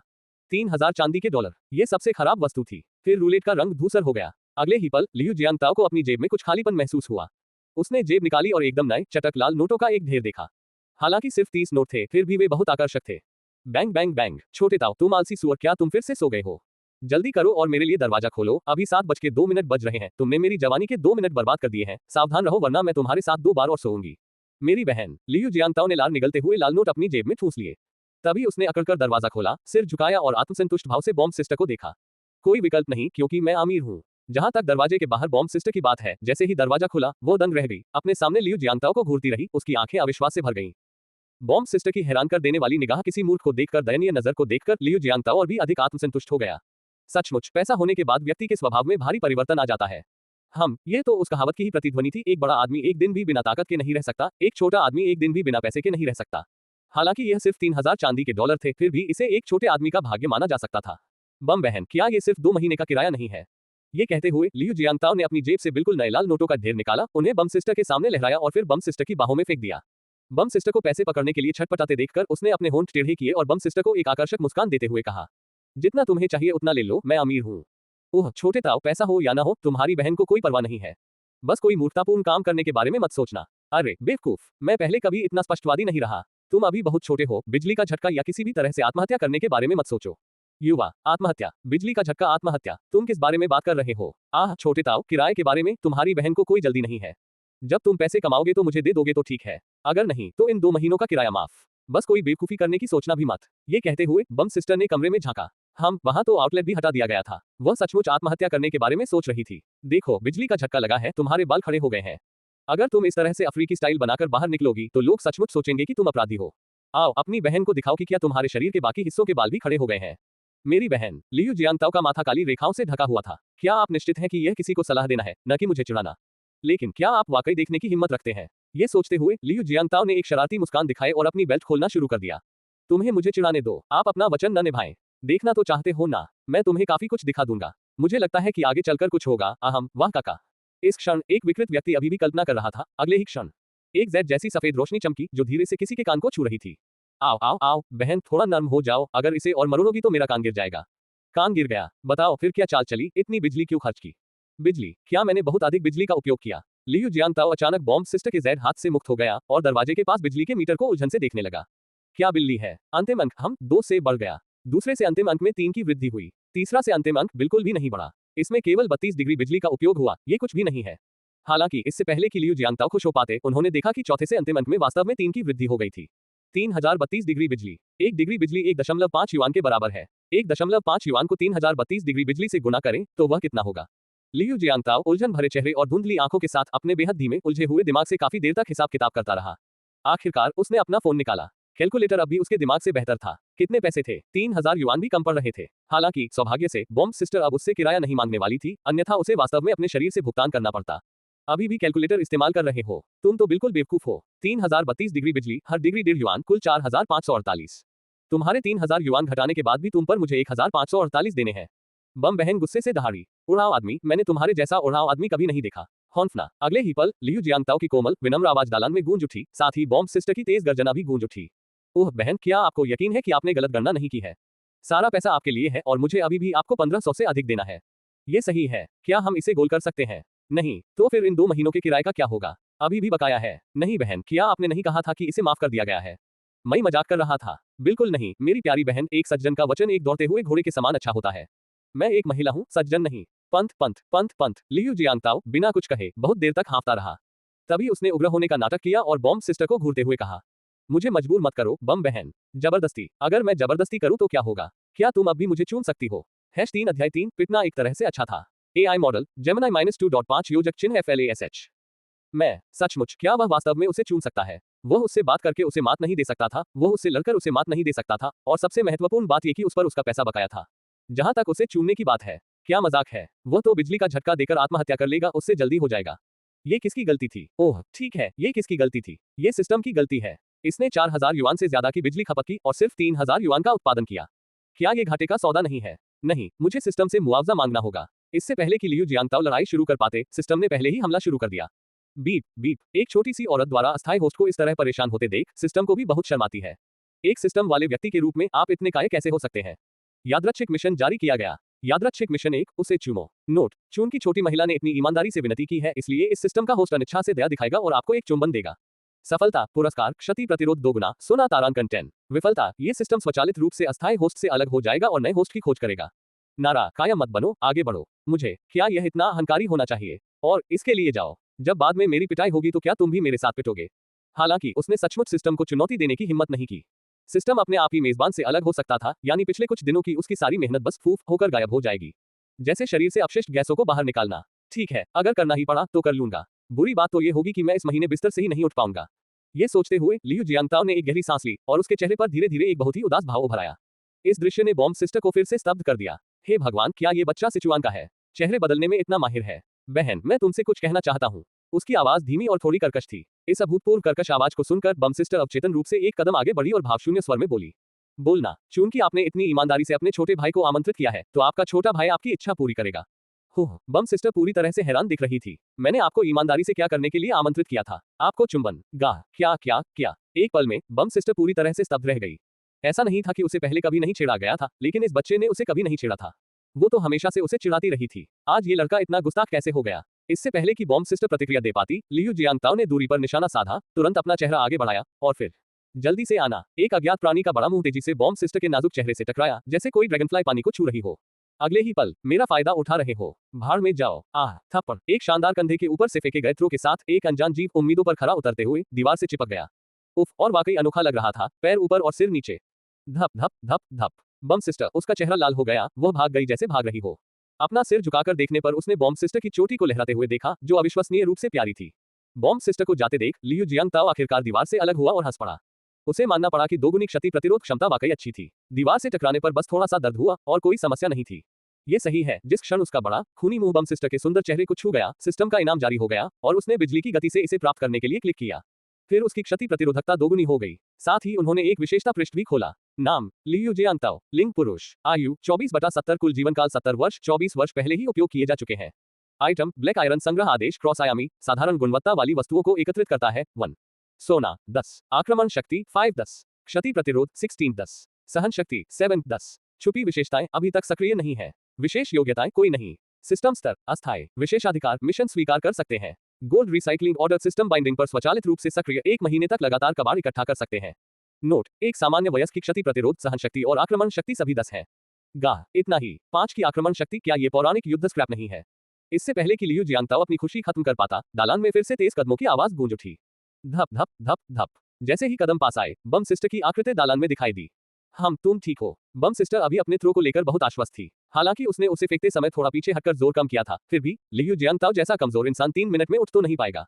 3,000 चांदी के डॉलर। ये सबसे खराब वस्तु थी। फिर रूलेट का रंग धूसर हो गया। अगले ही पल लियू जियांताओ को अपनी जेब में कुछ खालीपन महसूस हुआ। उसने जेब निकाली और एकदम नए चटक लाल नोटों का एक ढेर देखा। हालांकि सिर्फ 30 नोट थे, फिर भी वे बहुत आकर्षक थे। Bang bang bang. छोटे ताऊ, तुम आलसी सुअर, क्या तुम फिर से सो गए हो? जल्दी करो और मेरे लिए दरवाजा खोलो। अभी 7:02 बज रहे हैं। तुमने मेरी जवानी के 2 मिनट बर्बाद कर दिए हैं। सावधान रहो, वरना मैं तुम्हारे साथ 2 बार और सोऊंगी। मेरी बहन। लियू जियांताओ ने लाल निगलते हुए लाल नोट अपनी जेब में ठूंस लिए। तभी उसने अकड़कर दरवाजा खोला, सिर झुकाया और आत्मसंतुष्ट भाव से बॉम्ब सिस्टर को देखा। कोई विकल्प नहीं, क्योंकि मैं अमीर हूँ। जहां तक दरवाजे के बाहर बॉम्ब सिस्टर की बात है, जैसे ही दरवाजा खुला वो दंग रह गई। अपने सामने लियू जियांताओ को घूरती रही, उसकी आंखें अविश्वास से भर गईं। बॉम्ब सिस्टर की हैरान कर देने वाली निगाह किसी मूर्ख को देखकर, दयनीय नजर को देखकर लियू जियांताओ और भी अधिक आत्मसंतुष्ट हो गया। सचमुच पैसा होने के बाद व्यक्ति के स्वभाव में भारी परिवर्तन आ जाता है। ये तो उस कहावत की ही प्रतिध्वनि थी, एक बड़ा आदमी एक दिन भी बिना ताकत के नहीं रह सकता, एक छोटा आदमी एक दिन भी बिना पैसे के नहीं रह सकता। हालांकि यह सिर्फ 3,000 चांदी के डॉलर थे, फिर भी इसे एक छोटे आदमी का भाग्य माना जा सकता था। बम बहन, क्या ये सिर्फ 2 महीने का किराया नहीं है? ये कहते हुए लियू जियांताओ ने अपनी जेब से बिल्कुल नए लाल नोटों का ढेर निकाला, उन्हें बम सिस्टर के सामने लहराया और फिर बम सिस्टर की बाहों में फेंक दिया। बम सिस्टर को पैसे पकड़ने के लिए छटपटाते देखकर उसने अपने होंठ टेढ़े किए और बम सिस्टर को एक आकर्षक मुस्कान देते हुए कहा, जितना तुम्हें चाहिए उतना ले लो, मैं अमीर हूँ। ओह छोटे ताऊ, पैसा हो या ना हो, तुम्हारी बहन को कोई परवाह नहीं है। बस कोई मूर्खतापूर्ण काम करने के बारे में मत सोचना। अरे बेवकूफ, मैं पहले कभी इतना स्पष्टवादी नहीं रहा। तुम अभी बहुत छोटे हो, बिजली का झटका या किसी भी तरह से आत्महत्या करने के बारे में मत सोचो। युवा, आत्महत्या, बिजली का झटका, आत्महत्या, तुम किस बारे में बात कर रहे हो? छोटे ताऊ, किराए के बारे में। तुम्हारी बहन को कोई जल्दी नहीं है। जब तुम पैसे कमाओगे तो मुझे दे दोगे तो ठीक है, अगर नहीं तो इन 2 महीनों का किराया माफ। बस कोई बेवकूफी करने की सोचना भी मत। ये कहते हुए बम सिस्टर ने कमरे में झांका। वहां तो आउटलेट भी हटा दिया गया था। वह सचमुच आत्महत्या करने के बारे में सोच रही थी। देखो, बिजली का झटका लगा है, तुम्हारे बाल खड़े हो गए हैं। अगर तुम इस तरह से अफ्रीकी स्टाइल बनाकर बाहर निकलोगी तो लोग सचमुच सोचेंगे कि तुम अपराधी हो। आओ, अपनी बहन को दिखाओ कि क्या तुम्हारे शरीर के बाकी हिस्सों के बाल भी खड़े हो गए हैं। मेरी बहन। लियू जियांताओ का माथा काली रेखाओं से ढका हुआ था। क्या आप निश्चित हैं कि यह किसी को सलाह देना है, न कि मुझे चिढ़ाना? लेकिन क्या आप वाकई देखने की हिम्मत रखते हैं? ये सोचते हुए लियू जियांताओ ने एक शरारती मुस्कान दिखाए और अपनी बेल्ट खोलना शुरू कर दिया। तुम्हें मुझे चिढ़ाने दो, आप अपना वचन न निभाएं। देखना तो चाहते हो ना? मैं तुम्हें काफी कुछ दिखा दूंगा। मुझे लगता है कि आगे चलकर कुछ होगा। वाह काका। इस क्षण एक विकृत व्यक्ति अभी भी कल्पना कर रहा था। अगले ही क्षण एक जेट जैसी सफेद रोशनी चमकी जो धीरे से किसी के कान को छू रही थी। आओ आओ आओ बहन, थोड़ा नर्म हो जाओ, अगर इसे और मरोड़ोगी तो मेरा कान गिर जाएगा। कान गिर गया? बताओ फिर क्या चाल चली, इतनी बिजली क्यों खर्च की? बिजली? क्या मैंने बहुत अधिक बिजली का उपयोग किया? लियू जियांगताओ अचानक बॉम्ब सिस्टर के जेड हाथ से मुक्त हो गया और दरवाजे के पास बिजली के मीटर को उलझन से देखने लगा। क्या बिल्ली है? अंतिम अंक हम 2 से बढ़ गया। दूसरे से अंतिम अंक में 3 की वृद्धि हुई। तीसरा से अंतिम अंक बिल्कुल भी नहीं बढ़ा। इसमें केवल 32 डिग्री बिजली का उपयोग हुआ, ये कुछ भी नहीं है। हालांकि इससे पहले कि लियू जियांगताओ खुश हो पाते, उन्होंने देखा कि चौथे से अंतिम अंक में वास्तव में 3 की वृद्धि हो गई थी। 3032 डिग्री बिजली। 1 डिग्री बिजली 1.5 युआन के बराबर है। 1.5 युआन को 3032 डिग्री बिजली से गुणा करें तो वह कितना होगा? लियू जियांगताओ उलझन भरे चेहरे और धुंधली आंखों के साथ अपने बेहद धीमे उलझे हुए दिमाग से काफी देर तक हिसाब किताब करता रहा। आखिरकार उसने अपना फोन निकाला। कैलकुलेटर अब भी उसके दिमाग से बेहतर था। कितने पैसे थे? 3000 युआन भी कम पड़ रहे थे। हालांकि सौभाग्य से बॉम्ब सिस्टर अब उससे किराया नहीं मांगने वाली थी, अन्यथा उसे वास्तव में अपने शरीर से भुगतान करना पड़ता। अभी भी कैलकुलेटर इस्तेमाल कर रहे हो? तुम तो बिल्कुल बेवकूफ हो। 3032 डिग्री बिजली, हर डिग्री 1.5 युआन, कुल 4548। तुम्हारे 3000 युआन घटाने के बाद भी तुम पर मुझे 1548 देने हैं। बम बहन गुस्से से दहाड़ी। उड़ाव आदमी, मैंने तुम्हारे जैसा उड़ाव आदमी कभी नहीं देखा। हौंफना। अगले ही पल लियू जियांगताओ की कोमल विनम्र आवाज दालान में गूंज उठी, साथ ही बॉम्ब सिस्टर की तेज गर्जना भी गूंज उठी। ओह बहन, क्या आपको यकीन है कि आपने गलत गणना नहीं की है? सारा पैसा आपके लिए है और मुझे अभी भी आपको 1500 से अधिक देना है। ये सही है? क्या हम इसे गोल कर सकते हैं? नहीं, तो फिर इन 2 महीनों के किराए का क्या होगा? अभी भी बकाया है। नहीं बहन, क्या आपने नहीं कहा था कि इसे माफ कर दिया गया है? मैं मजाक कर रहा था। बिल्कुल नहीं मेरी प्यारी बहन, एक सज्जन का वचन एक दौड़ते हुए घोड़े के समान अच्छा होता है। मैं एक महिला हूँ, सज्जन नहीं। पंथ पंथ पंथ पंथ। लियू जियांगताओ बिना कुछ कहे बहुत देर तक हाँफता रहा। तभी उसने उग्र होने का नाटक किया और बॉम्ब सिस्टर को घूरते हुए कहा, मुझे मजबूर मत करो बम बहन। जबरदस्ती? अगर मैं जबरदस्ती करूं तो क्या होगा? क्या तुम अब भी मुझे चूम सकती हो? #3 अध्याय 3 पिटना एक तरह से अच्छा था। AI मॉडल जेमिनी -2.5 योजक चिन्ह FLASH। मैं सचमुच, क्या वह वास्तव में उसे चूम सकता है? वह उससे बात करके उसे मात नहीं दे सकता था, वह उससे लड़कर उसे मात नहीं दे सकता था, और सबसे महत्वपूर्ण बात यह कि उस पर उसका पैसा बकाया था। जहां तक उसे चूमने की बात है, क्या मजाक है? वह तो बिजली का झटका देकर आत्महत्या कर लेगा, उससे जल्दी हो जाएगा। ये किसकी गलती थी? ओह ठीक है, ये किसकी गलती थी? ये सिस्टम की गलती है। इसने 4000 युआन से ज्यादा की बिजली खपत की और सिर्फ 3000 युआन का उत्पादन किया। क्या ये घाटे का सौदा नहीं है? नहीं, मुझे सिस्टम से मुआवजा मांगना होगा। इससे पहले कि लियू जियांगताओ लड़ाई शुरू कर पाते, सिस्टम ने पहले ही हमला शुरू कर दिया। Beep beep. एक छोटी सी औरत द्वारा अस्थायी होस्ट को इस तरह परेशान होते देख सिस्टम को भी बहुत शर्म आती है। एक सिस्टम वाले व्यक्ति के रूप में आप इतने काये कैसे हो सकते हैं? यादृच्छिक मिशन जारी किया गया। यादृच्छिक मिशन 1, उसे चूमो। नोट, चून की छोटी महिला ने इतनी ईमानदारी से विनती की है, इसलिए इस सिस्टम का होस्ट अनिच्छा से दया दिखाएगा और आपको एक चुंबन देगा। सफलता, पुरस्कार, क्षति प्रतिरोध 2 गुना, सोना तारांकन 10। विफलता, ये सिस्टम स्वचालित रूप से अस्थायी होस्ट से अलग हो जाएगा और नए होस्ट की खोज करेगा। नारा, कायम मत बनो, आगे बढ़ो। मुझे, क्या यह इतना अहंकारी होना चाहिए? और इसके लिए जाओ। जब बाद में मेरी पिटाई होगी तो क्या तुम भी मेरे साथ पिटोगे? हालांकि उसने सचमुच सिस्टम को चुनौती देने की हिम्मत नहीं की। सिस्टम अपने आप ही मेजबान से अलग हो सकता था, यानी पिछले कुछ दिनों की उसकी सारी मेहनत बस फूफ होकर गायब हो जाएगी। जैसे शरीर से अपशिष्ट गैसों को बाहर निकालना। ठीक है, अगर करना ही पड़ा तो कर लूंगा। बुरी बात तो ये होगी कि मैं इस महीने बिस्तर से ही नहीं उठ पाऊंगा। ये सोचते हुए लियू जियांगताओ ने एक गहरी सांस ली और उसके चेहरे पर धीरे धीरे एक बहुत ही उदास भाव उभर आया। इस दृश्य ने बॉम्ब सिस्टर को फिर से स्तब्ध कर दिया। हे भगवान, क्या ये बच्चा सिचुआन का है? चेहरे बदलने में इतना माहिर है। बहन, मैं तुमसे कुछ कहना चाहता हूँ। उसकी आवाज धीमी और थोड़ी कर्कश थी। इस अभूतपूर्व कर्कश आवाज को सुनकर बम सिस्टर अवचेतन रूप से एक कदम आगे बढ़ी और भावशून्य स्वर में बोली, बोलना। चूंकि आपने इतनी ईमानदारी से अपने छोटे भाई को आमंत्रित किया है, तो आपका छोटा भाई आपकी इच्छा पूरी करेगा। हो, बम सिस्टर पूरी तरह से हैरान दिख रही थी। मैंने आपको ईमानदारी से क्या करने के लिए आमंत्रित किया था? आपको चुंबन। गाह, क्या क्या क्या? एक पल में बम सिस्टर पूरी तरह से स्तब्ध रह गई। ऐसा नहीं था कि उसे पहले कभी नहीं छेड़ा गया था, लेकिन इस बच्चे ने उसे कभी नहीं छेड़ा था। वो तो हमेशा से उसे चिढ़ाती रही थी। आज ये लड़का इतना गुस्ताख कैसे हो गया? इससे पहले कि बॉम्ब सिस्टर प्रतिक्रिया दे पाती, लियू जियांगताओ ने दूरी पर निशाना साधा, तुरंत अपना चेहरा आगे बढ़ाया और फिर जल्दी से आना। एक अज्ञात प्राणी का बड़ा मुंह तेजी से बॉम्ब सिस्टर के नाजुक चेहरे से टकराया, जैसे कोई ड्रैगनफ्लाई पानी को छू रही हो। अगले ही पल, मेरा फायदा उठा रहे हो? भाड़ में जाओ। आह, थप्पड़। एक शानदार कंधे के ऊपर से फेंके गए थ्रो के साथ एक अनजान जीव उम्मीदों पर खरा उतरते हुए दीवार से चिपक गया। उफ, और वाकई अनोखा लग रहा था। पैर ऊपर और सिर नीचे। धप धप धप धप। बम सिस्टर, उसका चेहरा लाल हो गया, वह भाग गई जैसे भाग रही हो। अपना सिर झुकाकर देखने पर उसने बॉम्ब सिस्टर की चोटी को लहराते हुए देखा, जो अविश्वसनीय रूप से प्यारी थी। बॉम्ब सिस्टर को जाते देख लियू जियांगताओ आखिरकार दीवार से अलग हुआ और हंस पड़ा। उसे मानना पड़ा कि दोगुनी क्षति प्रतिरोध क्षमता वाकई अच्छी थी। दीवार से टकराने पर बस थोड़ा सा दर्द हुआ और कोई समस्या नहीं थी। ये सही है, जिस क्षण उसका बड़ा खूनी मुंह बम सिस्टर के सुंदर चेहरे को छू गया, सिस्टम का इनाम जारी हो गया और उसने बिजली की गति से इसे प्राप्त करने के लिए क्लिक किया। फिर उसकी क्षति प्रतिरोधकता दोगुनी हो गई। साथ ही उन्होंने एक विशेषता पृष्ठ भी खोला। नाम, लियू जियांगताओ। लिंग, पुरुष। आयु 24/70। कुल जीवनकाल 70 वर्ष। 24 वर्ष पहले ही उपयोग किए जा चुके हैं। आइटम, ब्लैक आयरन संग्रह आदेश क्रॉस आयामी, साधारण गुणवत्ता वाली वस्तुओं को एकत्रित करता है। 1 सोना 10। आक्रमण शक्ति 5 10। क्षति प्रतिरोध 16 10। सहन शक्ति 7 10। छुपी विशेषताएं अभी तक सक्रिय नहीं है। विशेष योग्यताएं कोई नहीं। सिस्टम स्तर अस्थायी। विशेषाधिकार, मिशन स्वीकार कर सकते हैं। Gold recycling order system binding पर स्वचालित रूप से सक्रिय 1 महीने तक लगातार कबाड़ इकट्ठा कर सकते हैं। नोट, एक सामान्य वयस्क की क्षति प्रतिरोध सहन शक्ति और आक्रमण शक्ति सभी 10 है। गाह इतना ही 5 की आक्रमण शक्ति। क्या ये पौराणिक युद्ध स्क्रैप नहीं है? इससे पहले कि लियू जियांगताओ अपनी खुशी खत्म कर पाता, दालान में फिर से तेज कदमों की आवाज गूंज उठी। धप धप धप धप। जैसे ही कदम पास आए, बम सिस्टर की आकृति दालान में दिखाई दी। तुम ठीक हो? बम सिस्टर अभी अपने थ्रो को लेकर बहुत आश्वस्त थी। हालांकि उसने उसे फेंकते समय थोड़ा पीछे हटकर जोर कम किया था, फिर भी लियू जियांगताओ जैसा कमजोर इंसान 3 मिनट में उठ तो नहीं पाएगा।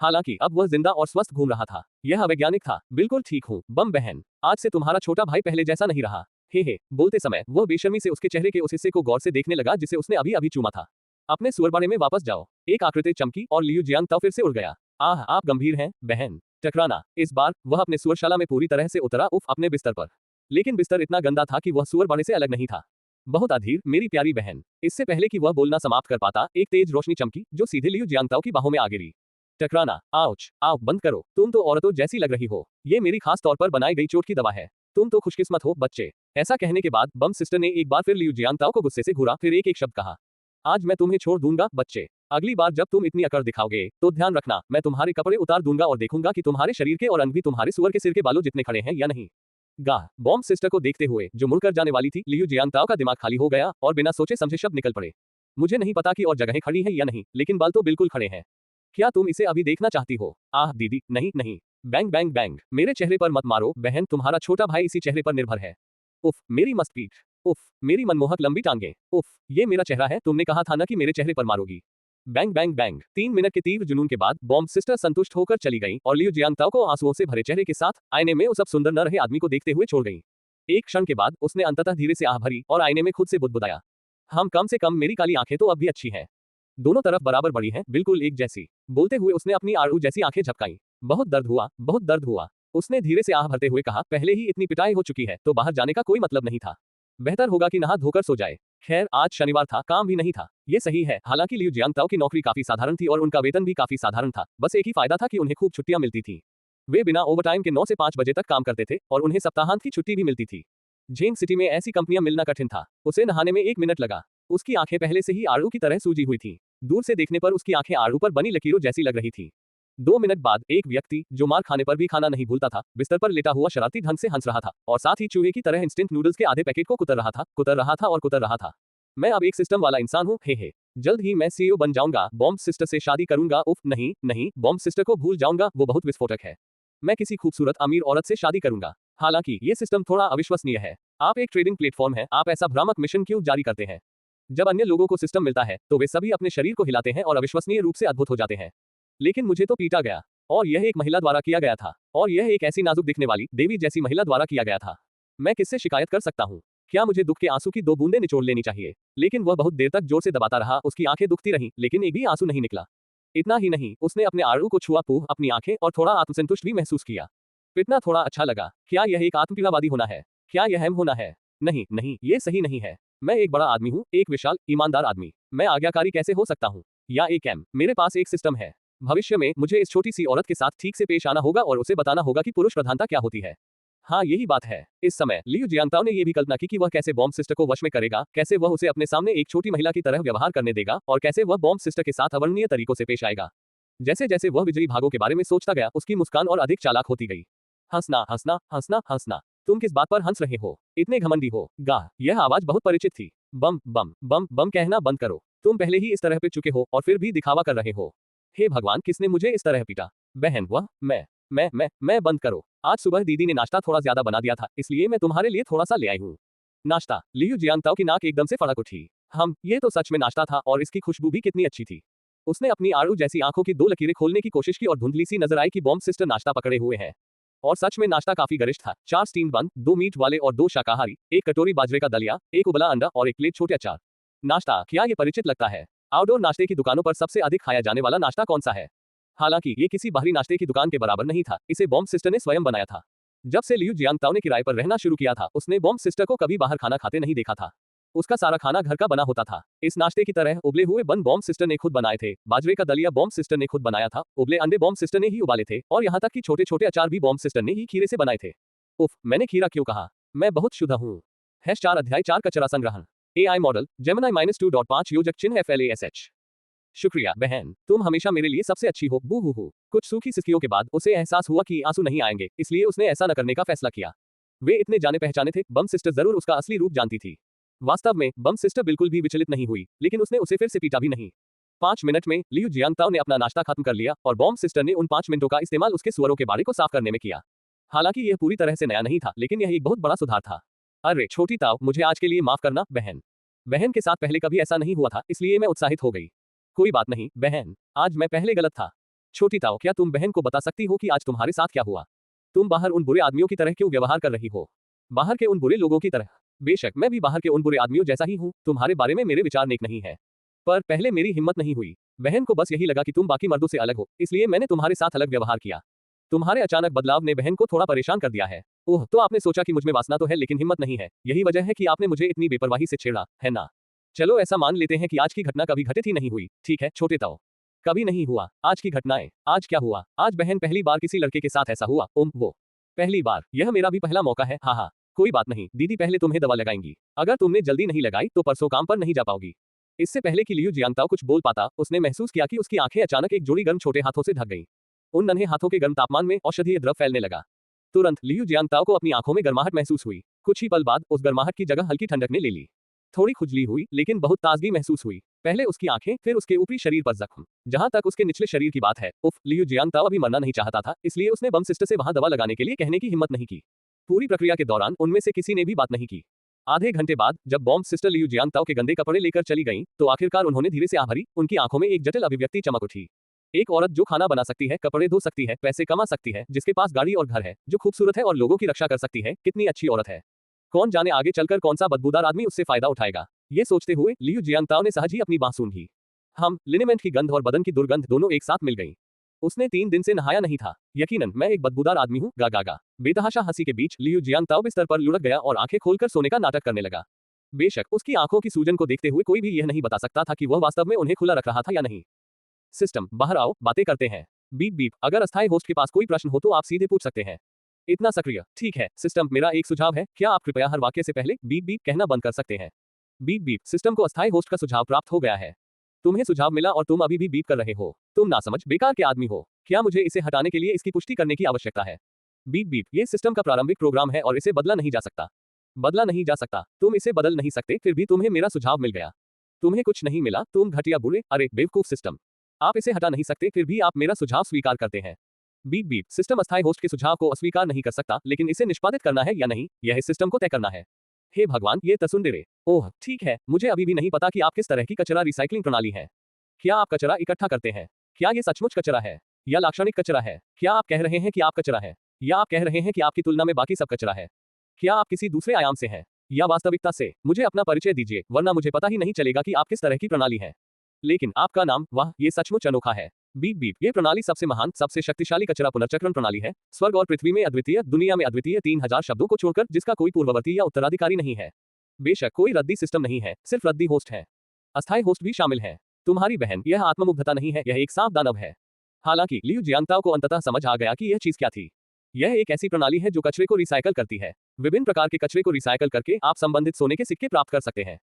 हालांकि अब वह जिंदा और स्वस्थ घूम रहा था। यह अवैज्ञानिक था। बिल्कुल ठीक हूँ बम बहन, आज से तुम्हारा छोटा भाई पहले जैसा नहीं रहा। हे बोलते समय वह बेशर्मी से उसके चेहरे के उस हिस्से को गौर से देखने लगा जिसे उसने अभी अभी चूमा था। अपने सुअरबाड़े में वापस जाओ। एक आकृति चमकी और लियू जियांगताओ फिर से उड़ गया। आह, आप गंभीर हैं बहन। टकराना। इस बार वह अपने सुअरशाला में पूरी तरह से उतरा, उफ, अपने बिस्तर पर। लेकिन बिस्तर इतना गंदा था कि वह सुअरबाड़े से अलग नहीं था। बहुत अधीर मेरी प्यारी बहन। इससे पहले कि वह बोलना समाप्त कर पाता, एक तेज रोशनी चमकी जो सीधे लियू जियांगताओ की बाहों में आ गिरी। टकराना। आउच, आओ बंद करो। तुम तो औरतों जैसी लग रही हो। ये मेरी खास तौर पर बनाई गई चोट की दवा है। तुम तो खुशकिस्मत हो बच्चे। ऐसा कहने के बाद बम सिस्टर ने एक बार फिर लियू जियांगताओ को गुस्से से घूरा, फिर एक एक शब्द कहा। आज मैं तुम्हें छोड़ दूंगा बच्चे। अगली बार जब तुम इतनी अकड़ दिखाओगे तो ध्यान रखना, मैं तुम्हारे कपड़े उतार दूंगा और देखूंगा कि तुम्हारे शरीर के और अंग भी तुम्हारे सुअर के सिर के बालों जितने खड़े हैं या नहीं। गाह। बॉम्ब सिस्टर को देखते हुए जो मुड़कर जाने वाली थी, लियू जियांगताओ का दिमाग खाली हो गया और बिना सोचे समझे शब्द निकल पड़े। मुझे नहीं पता कि और जगहें खड़ी हैं या नहीं, लेकिन बाल तो बिल्कुल खड़े हैं। क्या तुम इसे अभी देखना चाहती हो? आह दीदी, नहीं नहीं। Bang bang bang. मेरे चेहरे पर मत मारो बहन, तुम्हारा छोटा भाई इसी चेहरे पर निर्भर है। उफ, मेरी मस्त पीठ। उफ, मेरी मनमोहक लंबी टांगे। उफ, ये मेरा चेहरा है, तुमने कहा था ना कि मेरे चेहरे पर मारोगी। Bang bang bang. 3 मिनट के तीव्र जुनून के बाद बॉम्ब सिस्टर संतुष्ट होकर चली गई और लियू जियांगताओ को आंसुओं से भरे चेहरे के साथ आईने में उस अब सुंदर न रहे आदमी को देखते हुए छोड़ गई। एक क्षण के बाद उसने अंततः धीरे से आह भरी और आईने में खुद से बुदबुदाया। कम से कम मेरी काली आंखें तो अब भी अच्छी हैं। दोनों तरफ बराबर बड़ी हैं, बिल्कुल एक जैसी। बोलते हुए उसने अपनी आड़ू जैसी आंखें झपकाई। बहुत दर्द हुआ, बहुत दर्द हुआ। उसने धीरे से आह भरते हुए कहा, पहले ही इतनी पिटाई हो चुकी है तो बाहर जाने का कोई मतलब नहीं था। बेहतर होगा कि नहा धोकर सो जाए। खैर, आज शनिवार था, काम भी नहीं था। ये सही है। हालांकि लियू जियांगताओ की नौकरी काफी साधारण थी और उनका वेतन भी काफी साधारण था। बस एक ही फायदा था कि उन्हें खूब छुट्टियां मिलती थी। वे बिना ओवरटाइम के 9 से 5 बजे तक काम करते थे और उन्हें सप्ताहांत की छुट्टी भी मिलती थी। झेंग सिटी में ऐसी कंपनियां मिलना कठिन था। उसे नहाने में 1 मिनट लगा। उसकी आंखें पहले से ही आड़ू की तरह सूजी हुई थी। दूर से देखने पर उसकी आंखें आड़ू पर बनी लकीरों जैसी लग रही थी। 2 मिनट बाद एक व्यक्ति जो मार खाने पर भी खाना नहीं भूलता था, बिस्तर पर लेटा हुआ शरारती ढंग से हंस रहा था और साथ ही चूहे की तरह इंस्टेंट नूडल्स के आधे पैकेट को कुतर रहा था और कुतर रहा था। मैं अब एक सिस्टम वाला इंसान हूँ, हे। जल्द ही मैं सीईओ बन जाऊंगा। बॉम्ब सिस्टर से शादी करूंगा। उफ, नहीं नहीं, बॉम्ब सिस्टर को भूल जाऊंगा, वो बहुत विस्फोटक है। मैं किसी खूबसूरत अमीर औरत से शादी करूंगा। हालांकि ये सिस्टम थोड़ा अविश्वसनीय है। आप एक ट्रेडिंग प्लेटफॉर्म है, आप ऐसा भ्रामक मिशन क्यों जारी करते हैं? जब अन्य लोगों को सिस्टम मिलता है तो वे सभी अपने शरीर को हिलाते हैं और अविश्वसनीय रूप से अद्भुत हो जाते हैं। लेकिन मुझे तो पीटा गया, और यह एक महिला द्वारा किया गया था, और यह एक ऐसी नाजुक दिखने वाली देवी जैसी महिला द्वारा किया गया था। मैं किससे शिकायत कर सकता हूँ? क्या मुझे दुख के आंसू की 2 बूंदें निचोड़ लेनी चाहिए? लेकिन वह बहुत देर तक जोर से दबाता रहा, उसकी आंखें दुखती रहीं, लेकिन एक भी आंसू नहीं निकला। इतना ही नहीं, उसने अपने आड़ू को छुआ, पूह, अपनी आंखें और थोड़ा आत्मसंतुष्ट भी महसूस किया। पिटना थोड़ा अच्छा लगा। क्या यह एक आत्मपीड़ावादी होना है? क्या यह हम होना है? नहीं नहीं, ये सही नहीं है। मैं एक बड़ा आदमी हूँ, एक विशाल ईमानदार आदमी। मैं आज्ञाकारी कैसे हो सकता हूँ? या एक मेरे पास एक सिस्टम है। भविष्य में मुझे इस छोटी सी औरत के साथ ठीक से पेश आना होगा और उसे बताना होगा कि पुरुष प्रधानता क्या होती है। हाँ, यही बात है। इस समय लियू जियांगताओ ने यह भी कल्पना की कि वह कैसे बॉम्ब सिस्टर को वश में करेगा, कैसे वह उसे अपने सामने एक छोटी महिला की तरह व्यवहार करने देगा और कैसे वह बॉम्ब सिस्टर के साथ अवर्णनीय तरीकों से पेश आएगा। जैसे जैसे वह बिजली भागों के बारे में सोचता गया, उसकी मुस्कान और अधिक चालाक होती गई। हंसना हंसना हंसना हंसना। तुम किस बात पर हंस रहे हो? इतने घमंडी हो? गाह। यह आवाज बहुत परिचित थी। बम बम बम बम कहना बंद करो। तुम पहले ही इस तरह पिट चुके हो और फिर भी दिखावा कर रहे हो। हे भगवान, किसने मुझे इस तरह पीटा? बहन, वह मैं बंद करो। आज सुबह दीदी ने नाश्ता थोड़ा ज्यादा बना दिया था, इसलिए मैं तुम्हारे लिए थोड़ा सा ले आई हूँ। नाश्ता? लियू जियांगताओ की नाक एकदम से फड़क उठी। ये तो सच में नाश्ता था, और इसकी खुशबू भी कितनी अच्छी थी। उसने अपनी आड़ू जैसी आंखों की 2 लकीरें खोलने की कोशिश की और धुंधली सी नजर आई कि बॉम्ब सिस्टर नाश्ता पकड़े हुए है। और सच में नाश्ता काफी गरिष्ठ था। 4 स्टीम बन, 2 मीट वाले और 2 शाकाहारी, 1 कटोरी बाजरे का दलिया, 1 उबला अंडा और 1 प्लेट छोटे अचार। नाश्ता? क्या ये परिचित लगता है? आउटडोर नाश्ते की दुकानों पर सबसे अधिक खाया जाने वाला नाश्ता कौन सा है? हालांकि ये किसी बाहरी नाश्ते की दुकान के बराबर नहीं था, इसे बॉम्ब सिस्टर ने स्वयं बनाया था। जब से लियू जियांगताओ ने किराए पर रहना शुरू किया था, उसने बॉम्ब सिस्टर को कभी बाहर खाना खाते नहीं देखा था। उसका सारा खाना घर का बना होता था। इस नाश्ते की तरह उबले हुए बन बॉम्ब सिस्टर ने खुद बनाए थे, बाजरे का दलिया बॉम्ब सिस्टर ने खुद बनाया था, उबले अंडे बॉम्ब सिस्टर ने ही उबाले थे, और यहाँ तक कि छोटे छोटे अचार भी बॉम्ब सिस्टर ने ही खीरे से बनाए थे। उफ, मैंने खीरा क्यों कहा? मैं बहुत शुद्ध हूँ। #4 अध्याय 4 कचरा संग्रहण। AI मॉडल जेमिनी -2.5 योजक चिन्ह FLASH। शुक्रिया बहन, तुम हमेशा मेरे लिए सबसे अच्छी हो। बू हू। कुछ सूखी सिसकियों के बाद उसे एहसास हुआ कि आंसू नहीं आएंगे, इसलिए उसने ऐसा न करने का फैसला किया। वे इतने जाने पहचाने थे, बम सिस्टर जरूर उसका असली रूप जानती थी। वास्तव में बम सिस्टर बिल्कुल भी विचलित नहीं हुई, लेकिन उसने उसे फिर से पीटा भी नहीं। 5 मिनट में लियू जियांगताओ ने अपना नाश्ता खत्म कर लिया और बॉम्ब सिस्टर ने उन 5 मिनटों का इस्तेमाल उसके सुअरों के बाड़े को साफ करने में किया। हालांकि यह पूरी तरह से नया नहीं था, लेकिन यह एक बहुत बड़ा सुधार था। अरे छोटी ताओ, मुझे आज के लिए माफ करना बहन। बहन के साथ पहले कभी ऐसा नहीं हुआ था, इसलिए मैं उत्साहित हो गई। कोई बात नहीं बहन, आज मैं पहले गलत था। छोटी ताओ, क्या तुम बहन को बता सकती हो कि आज तुम्हारे साथ क्या हुआ? तुम बाहर उन बुरे आदमियों की तरह क्यों व्यवहार कर रही हो? बाहर के उन बुरे लोगों की तरह? बेशक मैं भी बाहर के उन बुरे आदमियों जैसा ही हूँ, तुम्हारे बारे में मेरे विचार नेक नहीं है। पर पहले मेरी हिम्मत नहीं हुई। बहन को बस यही लगा कि तुम बाकी मर्दों से अलग हो, इसलिए मैंने तुम्हारे साथ अलग व्यवहार किया। तुम्हारे अचानक बदलाव ने बहन को थोड़ा परेशान कर दिया है। ओह, तो आपने सोचा कि मुझमें वासना तो है लेकिन हिम्मत नहीं है, यही वजह है कि आपने मुझे इतनी बेपरवाही से छेड़ा, है ना? चलो ऐसा मान लेते हैं कि आज की घटना कभी घटित ही नहीं हुई, ठीक है छोटे ताओ? कभी नहीं हुआ। आज की घटनाएं, आज क्या हुआ? आज बहन पहली बार किसी लड़के के साथ ऐसा हुआ। वो पहली बार, यह मेरा भी पहला मौका है। हाँ हाँ, कोई बात नहीं, दीदी पहले तुम्हें दवा लगाएंगी। अगर तुमने जल्दी नहीं लगाई तो परसों काम पर नहीं जा पाओगी। इससे पहले कि लियू जियांगताओ कुछ बोल पाता, उसने महसूस किया कि उसकी आंखें अचानक एक जोड़ी गर्म छोटे हाथों से ढक गईं। उन नन्हे हाथों के गर्म तापमान में औषधीय द्रव फैलने लगा। तुरंत लियू जियांगताओ को अपनी आंखों में गर्माहट महसूस हुई। कुछ ही पल बाद उस गर्माहट की जगह हल्की ठंडक ने ले ली। थोड़ी खुजली हुई, लेकिन बहुत ताजगी महसूस हुई। पहले उसकी आंखें, फिर उसके ऊपरी शरीर पर जख्म। जहां तक उसके निचले शरीर की बात है, लियू जियांगताओ अभी मरना नहीं चाहता था, इसलिए उसने बम सिस्टर से वहां दवा लगाने के लिए कहने की हिम्मत नहीं की। पूरी प्रक्रिया के दौरान उनमें से किसी ने भी बात नहीं की। आधे घंटे बाद जब बॉम्ब सिस्टर लियू जियांगताओ के गंदे कपड़े लेकर चली गईं, तो आखिरकार उन्होंने धीरे से आह भरी। उनकी आंखों में एक जटिल अभिव्यक्ति चमक उठी। एक औरत जो खाना बना सकती है, कपड़े धो सकती है, पैसे कमा सकती है, जिसके पास गाड़ी और घर है, जो खूबसूरत है और लोगों की रक्षा कर सकती है, कितनी अच्छी औरत है। कौन जाने आगे चलकर कौन सा बदबूदार आदमी उससे फायदा उठाएगा। ये सोचते हुए लियू जियांगताओ ने सहज ही अपनी बांह सूंघी। लिनेमेंट की गंध और बदन की दुर्गंध दोनों एक साथ मिल गईं। उसने 3 दिन से नहाया नहीं था। यकीनन मैं एक बदबूदार आदमी हूँ। गा गा गा। बेतहाशा हंसी के बीच लियू जियांगताओ बिस्तर पर लुढ़क गया और आंखें खोलकर सोने का नाटक करने लगा। बेशक उसकी आंखों की सूजन को देखते हुए कोई भी यह नहीं बता सकता था कि वह वास्तव में उन्हें खुला रख रहा था या नहीं। सिस्टम, बाहर आओ, बातें करते हैं। Beep beep. अगर अस्थायी होस्ट के पास कोई प्रश्न हो तो आप सीधे पूछ सकते हैं। इतना सक्रिय। ठीक है सिस्टम, मेरा एक सुझाव है, क्या आप कृपया हर वाक्य से पहले बीप बीप कहना बंद कर सकते हैं? Beep beep. सिस्टम को अस्थायी होस्ट का सुझाव प्राप्त हो गया है। तुम्हें सुझाव मिला और तुम अभी भी बीप कर रहे हो। तुम नासमझ, बेकार के आदमी हो। क्या मुझे इसे हटाने के लिए इसकी पुष्टि करने की आवश्यकता है? Beep beep. ये सिस्टम का प्रारंभिक प्रोग्राम है और इसे बदला नहीं जा सकता। बदला नहीं जा सकता। तुम इसे बदल नहीं सकते, फिर भी तुम्हें मेरा सुझाव मिल गया। तुम्हें कुछ नहीं मिला, तुम घटिया बुरे, अरे बेवकूफ सिस्टम। आप इसे हटा नहीं सकते, फिर भी आप मेरा सुझाव स्वीकार करते हैं। Beep beep. सिस्टम अस्थायी होस्ट के सुझाव को अस्वीकार नहीं कर सकता, लेकिन इसे निष्पादित करना है या नहीं, यह इस सिस्टम को तय करना है। हे भगवान, ये तसुंदरे। ओह ठीक है, मुझे अभी भी नहीं पता कि आप किस तरह की कचरा रिसाइकलिंग प्रणाली है। क्या आप कचरा इकट्ठा करते हैं? क्या ये सचमुच कचरा है या लाक्षणिक कचरा है? क्या आप कह रहे हैं कि आप कचरा है, या आप कह रहे हैं कि आपकी तुलना में बाकी सब कचरा है? क्या आप किसी दूसरे आयाम से हैं या वास्तविकता से? मुझे अपना परिचय दीजिए, वरना मुझे पता ही नहीं चलेगा कि आप किस तरह की प्रणाली है। लेकिन आपका नाम, वाह, ये सचमुच अनोखा है। Beep beep. ये प्रणाली सबसे महान, सबसे शक्तिशाली कचरा पुनर्चक्रण प्रणाली है, स्वर्ग और पृथ्वी में अद्वितीय, दुनिया में अद्वितीय, 3000 शब्दों को छोड़कर, जिसका कोई पूर्ववर्ती या उत्तराधिकारी नहीं है। बेशक कोई रद्दी सिस्टम नहीं है, सिर्फ रद्दी होस्ट है। अस्थायी होस्ट भी शामिल है। तुम्हारी बहन, यह आत्ममुग्धता नहीं है, यह एक सांप दानव है। हालांकि लियू जियांगताओ को अंततः समझ आ गया कि यह चीज क्या थी। यह एक ऐसी प्रणाली है जो कचरे को रिसाइकल करती है। विभिन्न प्रकार के कचरे को रिसाइकल करके आप संबंधित सोने के सिक्के प्राप्त कर सकते हैं।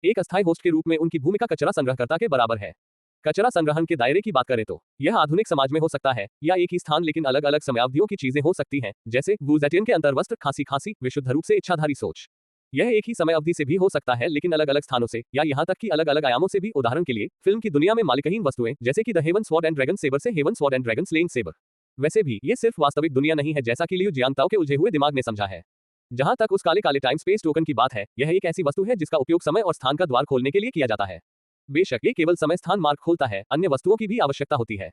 एक अस्थायी होस्ट के रूप में उनकी भूमिका कचरा संग्रहकर्ता के बराबर है। कचरा संग्रहण के दायरे की बात करें तो यह आधुनिक समाज में हो सकता है, या एक ही स्थान लेकिन अलग अलग समयावधियों की चीजें हो सकती हैं, जैसे वुज़ेटियन के अंतर्वस्त्र, खांसी, विशुद्ध रूप से इच्छाधारी सोच। यह एक ही समय अवधि से भी हो सकता है, लेकिन अलग अलग स्थानों से, या यहाँ तक कि अलग अलग आयामों से भी। उदाहरण के लिए फिल्म की दुनिया में मालिकहीन वस्तुएं, जैसे कि the heaven sword and dragon sabre से heaven sword and dragon slaying sabre. वैसे भी ये सिर्फ वास्तविक दुनिया नहीं है, जैसा कि लियू जियांगताओ के उलझे हुए दिमाग ने समझा है। जहां तक उस काले काले टाइम स्पेस टोकन की बात है, यह एक ऐसी वस्तु है जिसका उपयोग समय और स्थान का द्वार खोलने के लिए किया जाता है। बेशक ये केवल समय स्थान मार्ग खोलता है, अन्य वस्तुओं की भी आवश्यकता होती है।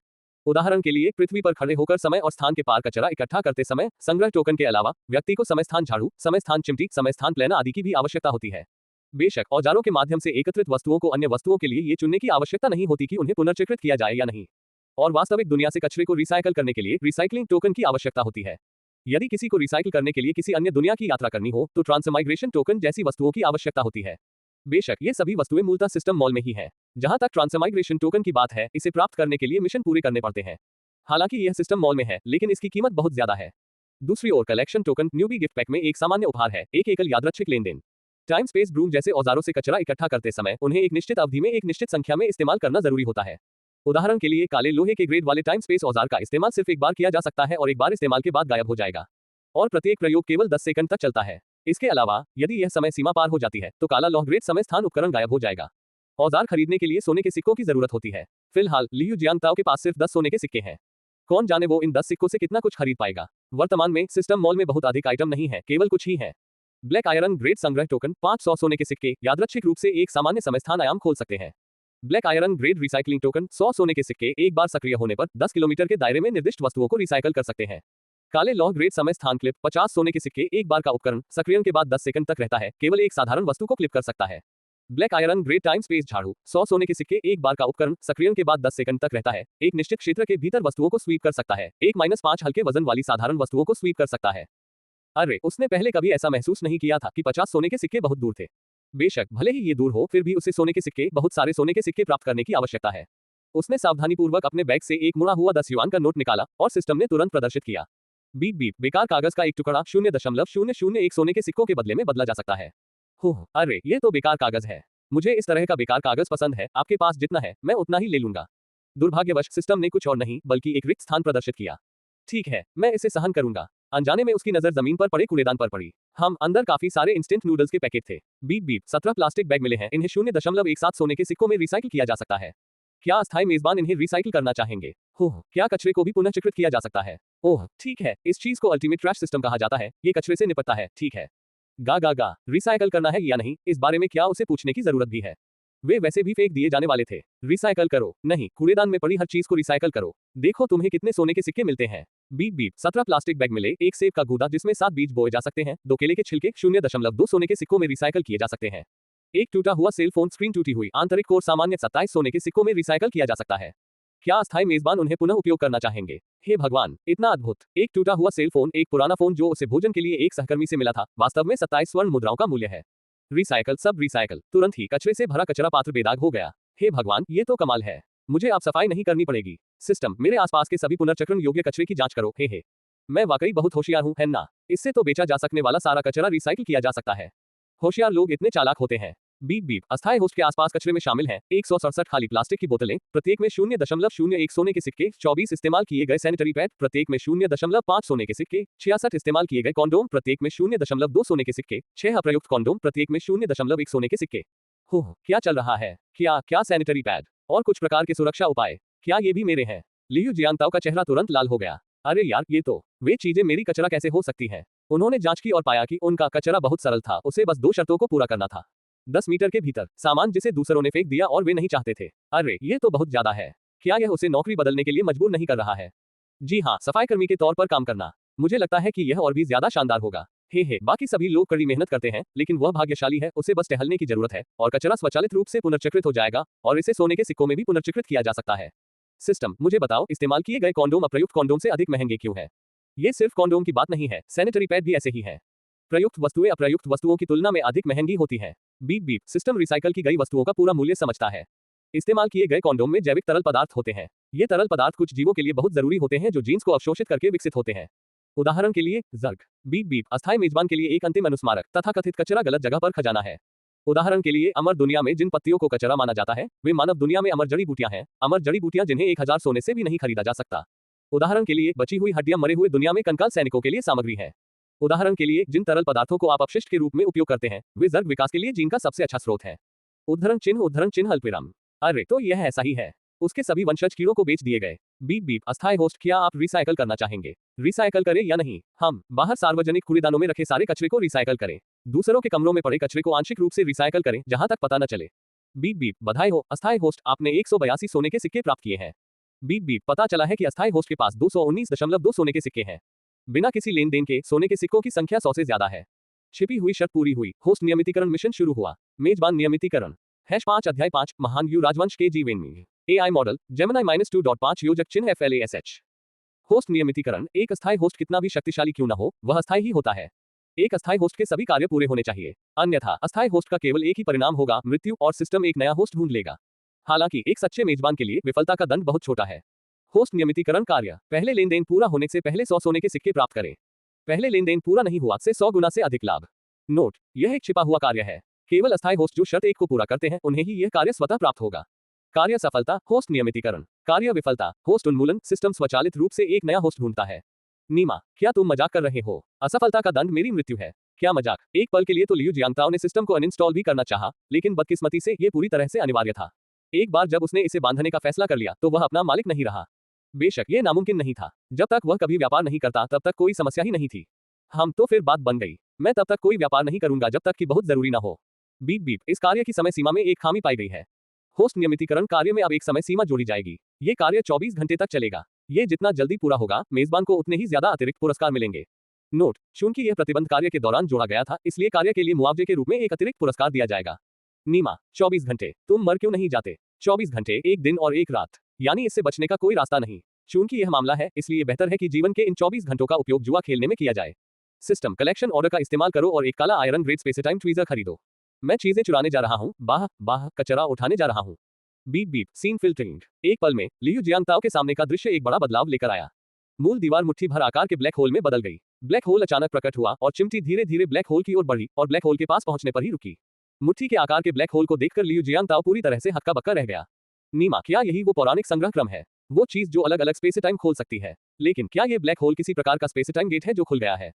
उदाहरण के लिए पृथ्वी पर खड़े होकर समय और स्थान के पार कचरा इकट्ठा करते समय संग्रह टोकन के अलावा व्यक्ति को समय स्थान झाड़ू, समय स्थान चिमटी, समय स्थान प्लेना आदि की भी आवश्यकता होती है। बेशक औजारों के माध्यम से एकत्रित वस्तुओं को अन्य वस्तुओं के लिए ये चुनने की आवश्यकता नहीं होती कि उन्हें पुनर्चक्रित किया जाए या नहीं। और वास्तविक दुनिया से कचरे को रिसाइकल करने के लिए रिसाइकलिंग टोकन की आवश्यकता होती है। यदि किसी को रिसाइकल करने के लिए किसी अन्य दुनिया की यात्रा करनी हो तो ट्रांसमाइग्रेशन टोकन जैसी वस्तुओं की आवश्यकता होती है। बेशक ये सभी वस्तुएं मूलतः सिस्टम मॉल में ही हैं। जहां तक ट्रांसमाइग्रेशन टोकन की बात है, इसे प्राप्त करने के लिए मिशन पूरे करने पड़ते हैं। हालांकि यह सिस्टम मॉल में है, लेकिन इसकी कीमत बहुत ज्यादा है। दूसरी ओर collection token newbie gift pack में एक सामान्य उपहार है, एक एकल यादृच्छिक लेनदेन। टाइम स्पेस ब्रूम जैसे औजारों से कचरा इकट्ठा करते समय उन्हें एक निश्चित अवधि में एक निश्चित संख्या में इस्तेमाल करना जरूरी होता है। उदाहरण के लिए काले लोहे के ग्रेड वाले टाइम स्पेस औजार का इस्तेमाल सिर्फ एक बार किया जा सकता है और एक बार इस्तेमाल के बाद गायब हो जाएगा और प्रत्येक प्रयोग केवल 10 सेकंड तक चलता है। इसके अलावा यदि यह समय सीमा पार हो जाती है तो काला लौह ग्रेड समय स्थान उपकरण गायब हो जाएगा। औजार खरीदने के लिए सोने के सिक्कों की जरूरत होती है। फिलहाल लियू जियांगताओ के पास सिर्फ 10 सोने के सिक्के हैं। कौन जाने वो इन 10 सिक्कों से कितना कुछ खरीद पाएगा। वर्तमान में सिस्टम मॉल में बहुत अधिक आइटम नहीं है, केवल कुछ ही है। ब्लैक आयरन ग्रेड संग्रह टोकन 500 सोने के सिक्के यादृच्छिक रूप से एक सामान्य समय स्थान आयाम खोल सकते हैं। Black iron grade recycling token 100 सोने के सिक्के एक बार सक्रिय होने पर 10 किलोमीटर के दायरे में निर्दिष्ट वस्तुओं को रिसाइकल कर सकते हैं। काले लौह ग्रेड समय स्थान क्लिप 50 सोने के सिक्के एक बार का उपकरण सक्रियण के बाद 10 सेकंड तक रहता है, केवल एक साधारण वस्तु को क्लिप कर सकता है। Black iron grade time space झाड़ू 100 सोने के सिक्के एक बार का उपकरण सक्रियण के बाद 10 सेकंड तक रहता है, एक निश्चित क्षेत्र के भीतर वस्तुओं को स्वीप कर सकता है, 1-5 हल्के वजन वाली साधारण वस्तुओं को स्वीप कर सकता है। अरे उसने पहले कभी ऐसा महसूस नहीं किया था कि 50 सोने के सिक्के बहुत दूर थे। बेशक भले ही ये दूर हो, फिर भी उसे सोने के सिक्के, बहुत सारे सोने के सिक्के प्राप्त करने की आवश्यकता है। उसने सावधानीपूर्वक अपने बैग से एक मुड़ा हुआ 10 युआन का नोट निकाला और सिस्टम ने तुरंत प्रदर्शित किया। बीप बीप, बेकार कागज का एक टुकड़ा 0.001 सोने के सिक्कों के बदले में बदला जा सकता है। अरे ये तो बेकार कागज है। मुझे इस तरह का बेकार कागज पसंद है। आपके पास जितना है मैं उतना ही ले लूंगा। दुर्भाग्यवश सिस्टम ने कुछ और नहीं बल्कि एक रिक्त स्थान प्रदर्शित किया। ठीक है, मैं इसे सहन करूंगा। अनजाने में उसकी नजर जमीन पर पड़े कूड़ेदान पर पड़ी। अंदर काफी सारे इंस्टेंट नूडल्स के पैकेट थे। बीप बीप, 17 प्लास्टिक बैग मिले हैं। इन्हें 0.17 सोने के सिक्कों में रिसाइकिल किया जा सकता है। क्या अस्थायी मेजबान इन्हें रिसाइकिल करना चाहेंगे? क्या कचरे को भी पुनःचक्रित किया जा सकता है? ओह ठीक है, इस चीज को अल्टीमेट ट्रैश सिस्टम कहा जाता है। ये कचरे से निपटता है। ठीक है, गा रिसाइकल करना है या नहीं, इस बारे में क्या उसे पूछने की जरूरत भी है? वे वैसे भी फेंक दिए जाने वाले थे। रिसाइकल करो, नहीं, कूड़ेदान में पड़ी हर चीज को रिसाइकल करो। देखो तुम्हें कितने सोने के सिक्के मिलते हैं। बीप बीप, 17 प्लास्टिक बैग मिले, एक सेब का गूदा जिसमें 7 बीज बोए जा सकते हैं, 2 केले के छिलके 0.2 सोने के सिक्कों में रिसाइकल किए जा सकते हैं। एक टूटा हुआ सेल फोन स्क्रीन, टूटी हुई आंतरिक कोर सामान्य 27 सोने के सिक्कों में रिसाइकल किया जा सकता है। क्या अस्थायी मेजबान उन्हें पुनः उपयोग करना चाहेंगे? हे भगवान, इतना अद्भुत! एक टूटा हुआ सेल फोन, एक पुराना फोन जो उसे भोजन के लिए एक सहकर्मी से मिला था, वास्तव में 27 स्वर्ण मुद्राओं का मूल्य है। रिसाइकल, सब रिसाइकल। तुरंत ही कचरे से भरा कचरा पात्र बेदाग हो गया। हे भगवान, ये तो कमाल है। मुझे अब सफाई नहीं करनी पड़ेगी। सिस्टम, मेरे आसपास के सभी पुनर्चक्रण योग्य कचरे की जांच करो। हे मैं वाकई बहुत होशियार हूं, है ना? इससे तो बेचा जा सकने वाला सारा कचरा रिसाइकिल किया जा सकता है। होशियार लोग इतने चालाक होते हैं। बीप बीप, अस्थायी होस्ट के आसपास कचरे में शामिल हैं 167 खाली प्लास्टिक की बोतलें, प्रत्येक में 0.01 सोने के सिक्के, 24 इस्तेमाल किए गए सैनिटरी पैड, प्रत्येक में 0.5 सोने के सिक्के, 66 इस्तेमाल किए गए कॉन्डोम, प्रत्येक में 0.2 सोने के सिक्के, 6 अप्रयुक्त कॉन्डोम, प्रत्येक में 0.1 सोने के सिक्के। क्या चल रहा है? क्या सैनिटरी पैड और कुछ प्रकार के सुरक्षा उपाय, क्या ये भी मेरे हैं? लियू जियांगताओ का चेहरा तुरंत लाल हो गया। अरे यार, ये तो वे चीजें मेरी कचरा कैसे हो सकती हैं? उन्होंने जांच की और पाया कि उनका कचरा बहुत सरल था, उसे बस 2 शर्तों को पूरा करना था। 10 मीटर के भीतर सामान जिसे दूसरों ने फेंक दिया और वे नहीं चाहते थे। अरे ये तो बहुत ज्यादा है। क्या यह उसे नौकरी बदलने के लिए मजबूर नहीं कर रहा है? जी हाँ, सफाई कर्मी के तौर पर काम करना। मुझे लगता है कि यह और भी ज्यादा शानदार होगा। बाकी सभी लोग कड़ी मेहनत करते हैं, लेकिन वह भाग्यशाली है, उसे बस टहलने की जरूरत है और कचरा स्वचालित रूप से पुनर्चक्रित हो जाएगा और इसे सोने के सिक्कों में भी पुनर्चक्रित किया जा सकता है। सिस्टम, मुझे बताओ, इस्तेमाल किए गए कॉन्डोम अप्रयुक्त कॉन्डोम से अधिक महंगे क्यों है? ये सिर्फ कॉन्डोम की बात नहीं है, सैनिटरी पैड भी ऐसे ही है। प्रयुक्त वस्तुएं अप्रयुक्त वस्तुओं की तुलना में अधिक महंगी होती हैं। बीप बीप, सिस्टम रिसाइकल की गई वस्तुओं का पूरा मूल्य समझता है। इस्तेमाल किए गए कॉन्डोम में जैविक तरल पदार्थ होते हैं। ये तरल पदार्थ कुछ जीवों के लिए बहुत जरूरी होते हैं जो जीन्स को अवशोषित करके विकसित होते हैं। उदाहरण के लिए जर्ग। बीप बीप, अस्थायी मेजबान के लिए एक अंतिम अनुस्मारक, तथाकथित कचरा गलत जगह पर खजाना है। उदाहरण के लिए अमर दुनिया में जिन पत्तियों को कचरा माना जाता है, वे मानव दुनिया में अमर जड़ी बूटियां हैं, अमर जड़ी बूटियां जिन्हें 1000 सोने से भी नहीं खरीदा जा सकता। उदाहरण के लिए बची हुई हड्डियां मरे हुए दुनिया में कंकाल सैनिकों के लिए सामग्री है। उदाहरण के लिए जिन तरल पदार्थों को आप अपशिष्ट के रूप में उपयोग करते हैं, वे जर्ग विकास के लिए जीन का सबसे अच्छा स्रोत है। उद्धरण चिन्ह अल्पविराम। अरे तो यह ऐसा ही है। उसके सभी वंशज कीड़ों को बेच दिए गए। बीप बीप, अस्थायी होस्ट, क्या आप रिसाइकल करना चाहेंगे? रिसाइकल करें या नहीं? हम बाहर सार्वजनिक कूड़ेदानों में रखे सारे कचरे को रिसाइकल करें। दूसरों के कमरों में पड़े कचरे को आंशिक रूप से रिसाइकल करें, जहां तक पता न चले। बीप बीप, बधाई हो अस्थायी होस्ट, आपने 182 सोने के सिक्के प्राप्त किए हैं। बीप बीप, पता चला है कि अस्थायी होस्ट के पास 219.2 सोने के सिक्के हैं। बिना किसी लेन देन के सोने के सिक्कों की संख्या 100 से ज्यादा है। छिपी हुई शर्त पूरी हुई। होस्ट नियमितीकरण मिशन शुरू हुआ। मेजबान नियमितीकरण। #5 अध्याय 5 महान यू राजवंश के जीवन AI मॉडल जेमिनी -2.5 योजक चिन्ह FLASH। होस्ट नियमितीकरण। एक अस्थायी होस्ट कितना भी शक्तिशाली क्यों न हो, वह अस्थायी ही होता है। एक अस्थायी होस्ट के सभी कार्य पूरे होने चाहिए, अन्यथा अस्थायी होस्ट का केवल एक ही परिणाम होगा, मृत्यु, और सिस्टम एक नया होस्ट ढूंढ लेगा। हालांकि एक सच्चे मेजबान के लिए विफलता का दंड बहुत छोटा है। होस्ट नियमितीकरण कार्य। पहले लेनदेन पूरा होने से पहले 100 सोने के सिक्के प्राप्त करें। पहले लेनदेन पूरा नहीं हुआ से 100 गुना से अधिक लाभ। नोट, यह एक छिपा हुआ कार्य है। केवल अस्थायी होस्ट जो शर्त 1 को पूरा करते हैं उन्हें ही यह कार्य स्वतः प्राप्त होगा। कार्य सफलता, होस्ट नियमितीकरण। कार्य विफलता, होस्ट उन्मूलन, सिस्टम स्वचालित रूप से एक नया होस्ट ढूंढता है। नीमा, क्या तुम मजाक कर रहे हो? असफलता का दंड मेरी मृत्यु है। क्या मजाक? एक पल के लिए तो लियू जियांगताओ ने सिस्टम को अनइंस्टॉल भी करना चाहा, लेकिन बदकिस्मती से यह पूरी तरह से अनिवार्य था। एक बार जब उसने इसे बांधने का फैसला कर लिया तो वह अपना मालिक नहीं रहा। बेशक यह नामुमकिन नहीं था। जब तक वह कभी व्यापार नहीं करता तब तक कोई समस्या ही नहीं थी। हम तो फिर बात बन गई। मैं तब तक कोई व्यापार नहीं करूंगा जब तक कि बहुत जरूरी ना हो। बीप बीप, इस कार्य की समय सीमा में एक खामी पाई गई है। होस्ट नियमितीकरण कार्य में अब एक समय सीमा जोड़ी जाएगी। ये कार्य 24 घंटे तक चलेगा। ये जितना जल्दी पूरा होगा मेजबान को उतने ही ज्यादा अतिरिक्त पुरस्कार मिलेंगे। नोट, चूंकि यह प्रतिबंध कार्य के दौरान जोड़ा गया था इसलिए कार्य के लिए मुआवजे के रूप में एक अतिरिक्त पुरस्कार दिया जाएगा। नीमा, 24 घंटे, तुम मर क्यों नहीं जाते? 24 घंटे, एक दिन और एक रात, यानी इससे बचने का कोई रास्ता नहीं। चूंकि यह मामला है इसलिए बेहतर है कि जीवन के इन 24 घंटों का उपयोग जुआ खेलने में किया जाए। सिस्टम कलेक्शन ऑर्डर का इस्तेमाल करो और एक काला आयरन ग्रेड स्पेसटाइम ट्वीजर खरीदो। मैं चीजें चुराने जा रहा हूँ, बाह बाह, कचरा उठाने जा रहा हूँ। Beep beep, scene filtering. एक पल में लियू जियांगताओ के सामने का दृश्य एक बड़ा बदलाव लेकर आया। मूल दीवार मुट्ठी भर आकार के ब्लैक होल में बदल गई। ब्लैक होल अचानक प्रकट हुआ और चिमटी धीरे धीरे ब्लैक होल की ओर बढ़ी और ब्लैक होल के पास पहुंचने पर ही रुकी। मुट्ठी के आकार के ब्लैक होल को देखकर लियू जियांगताओ पूरी तरह से हक्का बक्का रह गया। नीमा, क्या यही वो पौराणिक संग्रह क्रम है? वो चीज जो अलग अलग स्पेस टाइम खोल सकती है? लेकिन क्या ये ब्लैक होल किसी प्रकार का स्पेस टाइम गेट है जो खुल गया है?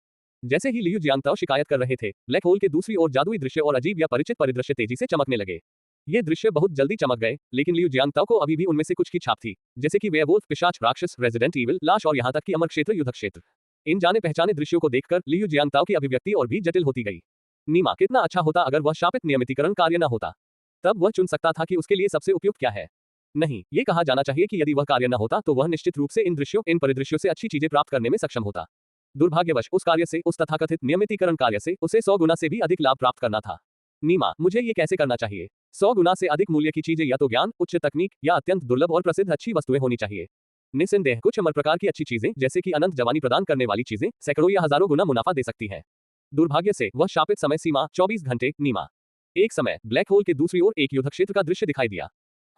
जैसे ही लियू जियांगताओ शिकायत कर रहे थे, ब्लैक होल के दूसरी ओर जादुई दृश्य और अजीब या परिचित परिदृश्य तेजी से चमकने लगे। ये दृश्य बहुत जल्दी चमक गए, लेकिन लियू जियांगताओ को अभी भी उनमें से कुछ की छाप थी, जैसे कि वेयरवुल्फ, पिशाच, राक्षस, रेजिडेंट ईविल, लाश और यहाँ तक कि अमर क्षेत्र, युद्ध क्षेत्र। इन जाने पहचाने दृश्यों को देखकर लियू जियांगताओ की अभिव्यक्ति और भी जटिल होती गई। नीमा, कितना अच्छा होता अगर वह शापित नियमितीकरण कार्य न होता। तब वह चुन सकता था कि उसके लिए सबसे उपयुक्त क्या है। नहीं, ये कहा जाना चाहिए कि यदि वह कार्य न होता तो वह निश्चित रूप से इन दृश्यों, इन परिदृश्यों से अच्छी चीजें प्राप्त करने में सक्षम होता। दुर्भाग्यवश उस कार्य से, उस तथाकथित नियमितीकरण कार्य से उसे 100 गुना से भी अधिक लाभ प्राप्त करना था। नीमा, मुझे ये कैसे करना चाहिए? 100 गुना से अधिक मूल्य की चीजें या तो ज्ञान, उच्च तकनीक या अत्यंत दुर्लभ और प्रसिद्ध अच्छी वस्तुएं होनी चाहिए। निस्संदेह कुछ अमर प्रकार की अच्छी चीजें जैसे कि अनंत जवानी प्रदान करने वाली चीजें सैकड़ों या हजारों गुना मुनाफा दे सकती हैं। दुर्भाग्य से वह शापित समय सीमा 24 घंटे। नीमा, एक समय ब्लैक होल के दूसरी ओर एक युद्ध क्षेत्र का दृश्य दिखाई दिया।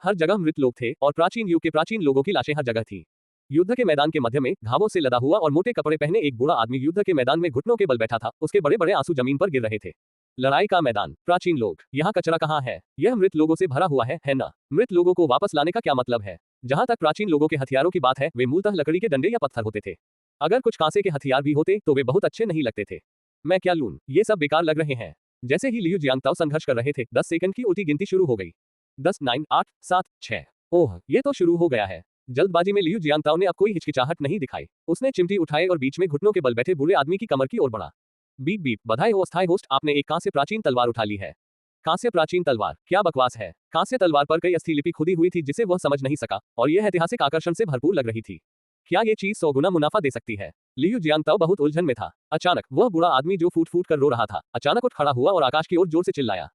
हर जगह मृत लोग थे और प्राचीन युग के प्राचीन लोगों की लाशें हर जगह थी। युद्ध के मैदान के मध्य में घावों से लदा हुआ और मोटे कपड़े पहने एक बूढ़ा आदमी युद्ध के मैदान में घुटनों के बल बैठा था। उसके बड़े बड़े आंसू जमीन पर गिर रहे थे। लड़ाई का मैदान, प्राचीन लोग, यहाँ कचरा कहाँ है? यह मृत लोगों से भरा हुआ है ना? मृत लोगों को वापस लाने का क्या मतलब है? जहाँ तक प्राचीन लोगों के हथियारों की बात है, वे मूलतः लकड़ी के डंडे या पत्थर होते थे। अगर कुछ कांसे के हथियार भी होते तो वे बहुत अच्छे नहीं लगते थे। मैं क्या लूं, ये सब बेकार लग रहे हैं। जैसे ही लियू जियांगताओ संघर्ष कर रहे थे, 10 सेकंड की उल्टी गिनती शुरू हो गई। 10, 9, 8, 7, 6। ओह, ये तो शुरू हो गया है। जल्दबाजी में लियू जियांगताओ ने अब कोई हिचकिचाहट नहीं दिखाई। उसने चिमटी उठाई और बीच में घुटनों के बल बैठे बूढ़े आदमी की कमर की ओर बढ़ा। बीप बीप, बधाई हो अस्थायी होस्ट, आपने एक कांस्य प्राचीन तलवार उठा ली है। कांस्य प्राचीन तलवार, क्या बकवास है। कांस्य तलवार पर कई अस्थि खुदी हुई थी जिसे वह समझ नहीं सका और यह ऐतिहासिक आकर्षण से भरपूर लग रही थी। क्या ये चीज 100 गुना मुनाफा दे सकती है? लियू जियांगताओ बहुत उलझन में था। अचानक वह बूढ़ा आदमी जो फूट फूट कर रो रहा था, अचानक उठ खड़ा हुआ और आकाश की ओर जोर से चिल्लाया।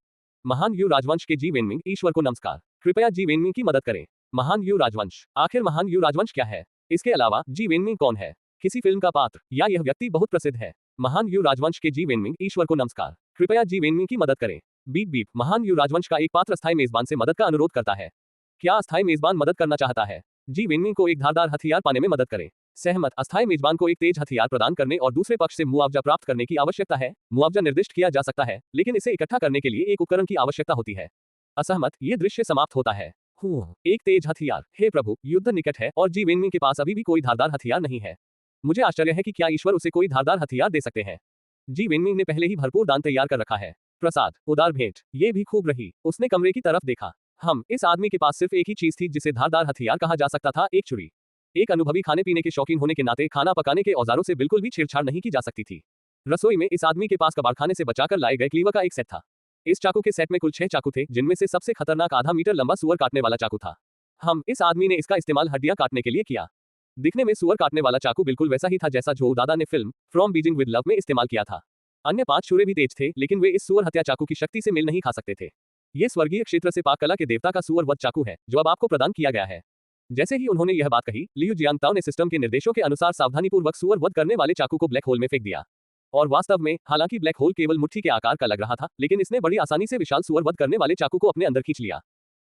महान यू राजवंश के जी वेनमिंग, ईश्वर को नमस्कार, कृपया जी वेनमिंग की मदद करें। महान यू राजवंश, आखिर महान यू राजवंश क्या है? इसके अलावा जी वेनमिंग कौन है? किसी फिल्म का पात्र या यह व्यक्ति बहुत प्रसिद्ध है? महान यू राजवंश के जी वेनमिंग, ईश्वर को नमस्कार, कृपया जी वेनमिंग की मदद करें। बीप बीप, महान यू राजवंश का एक पात्र अस्थायी मेजबान से मदद का अनुरोध करता है। क्या अस्थायी मेजबान मदद करना चाहता है? जी वेनमिंग को एक धारदार हथियार पाने में मदद करें। सहमत, अस्थायी मेजबान को एक तेज हथियार प्रदान करने और दूसरे पक्ष से मुआवजा प्राप्त करने की आवश्यकता है। मुआवजा निर्दिष्ट किया जा सकता है, लेकिन इसे इकट्ठा करने के लिए एक उपकरण की आवश्यकता होती है। असहमत, ये दृश्य समाप्त होता है। एक तेज हथियार, हे प्रभु, युद्ध निकट है और जी वेनमिंग के पास अभी भी कोई धारदार हथियार नहीं है। मुझे आश्चर्य है कि क्या ईश्वर उसे कोई धारदार हथियार दे सकते हैं। जी वेनमिंग ने पहले ही भरपूर दान तैयार कर रखा है। प्रसाद, उदार भेंट, ये भी खूब रही। उसने कमरे की तरफ देखा। इस आदमी के पास सिर्फ एक ही चीज थी जिसे धारदार हथियार कहा जा सकता था, एक छुरी। एक अनुभवी खाने पीने के शौकीन होने के नाते खाना पकाने के औजारों से बिल्कुल भी छेड़छाड़ नहीं की जा सकती थी। रसोई में इस आदमी के पास कबाड़खाने से बचाकर लाए गए क्लीवर का एक सेट था। इस चाकू के सेट में कुल 6 चाकू थे, जिनमें से सबसे खतरनाक आधा मीटर लंबा सुअर काटने वाला चाकू था। इस आदमी ने इसका इस्तेमाल हड्डियां काटने के लिए किया। दिखने में सुअर काटने वाला चाकू बिल्कुल वैसा ही था जैसा जो दादा ने film from Beijing with love में इस्तेमाल किया था। अन्य 5 छुरे भी तेज थे, लेकिन वे इस सुअर हत्या चाकू की शक्ति से मेल नहीं खा सकते थे। ये स्वर्गीय क्षेत्र से पाक कला के देवता का सुअर वध चाकू है, जो अब आपको प्रदान किया गया है। जैसे ही उन्होंने यह बात कही, लियू जियांगताओ ने सिस्टम के निर्देशों के अनुसार सावधानीपूर्वक सुअर वध करने वाले चाकू को ब्लैक होल में फेंक दिया। और वास्तव में, हालांकि ब्लैक होल केवल मुट्ठी के आकार का लग रहा था, लेकिन इसने बड़ी आसानी से विशाल सुअर वध करने वाले चाकू को अपने अंदर खींच लिया।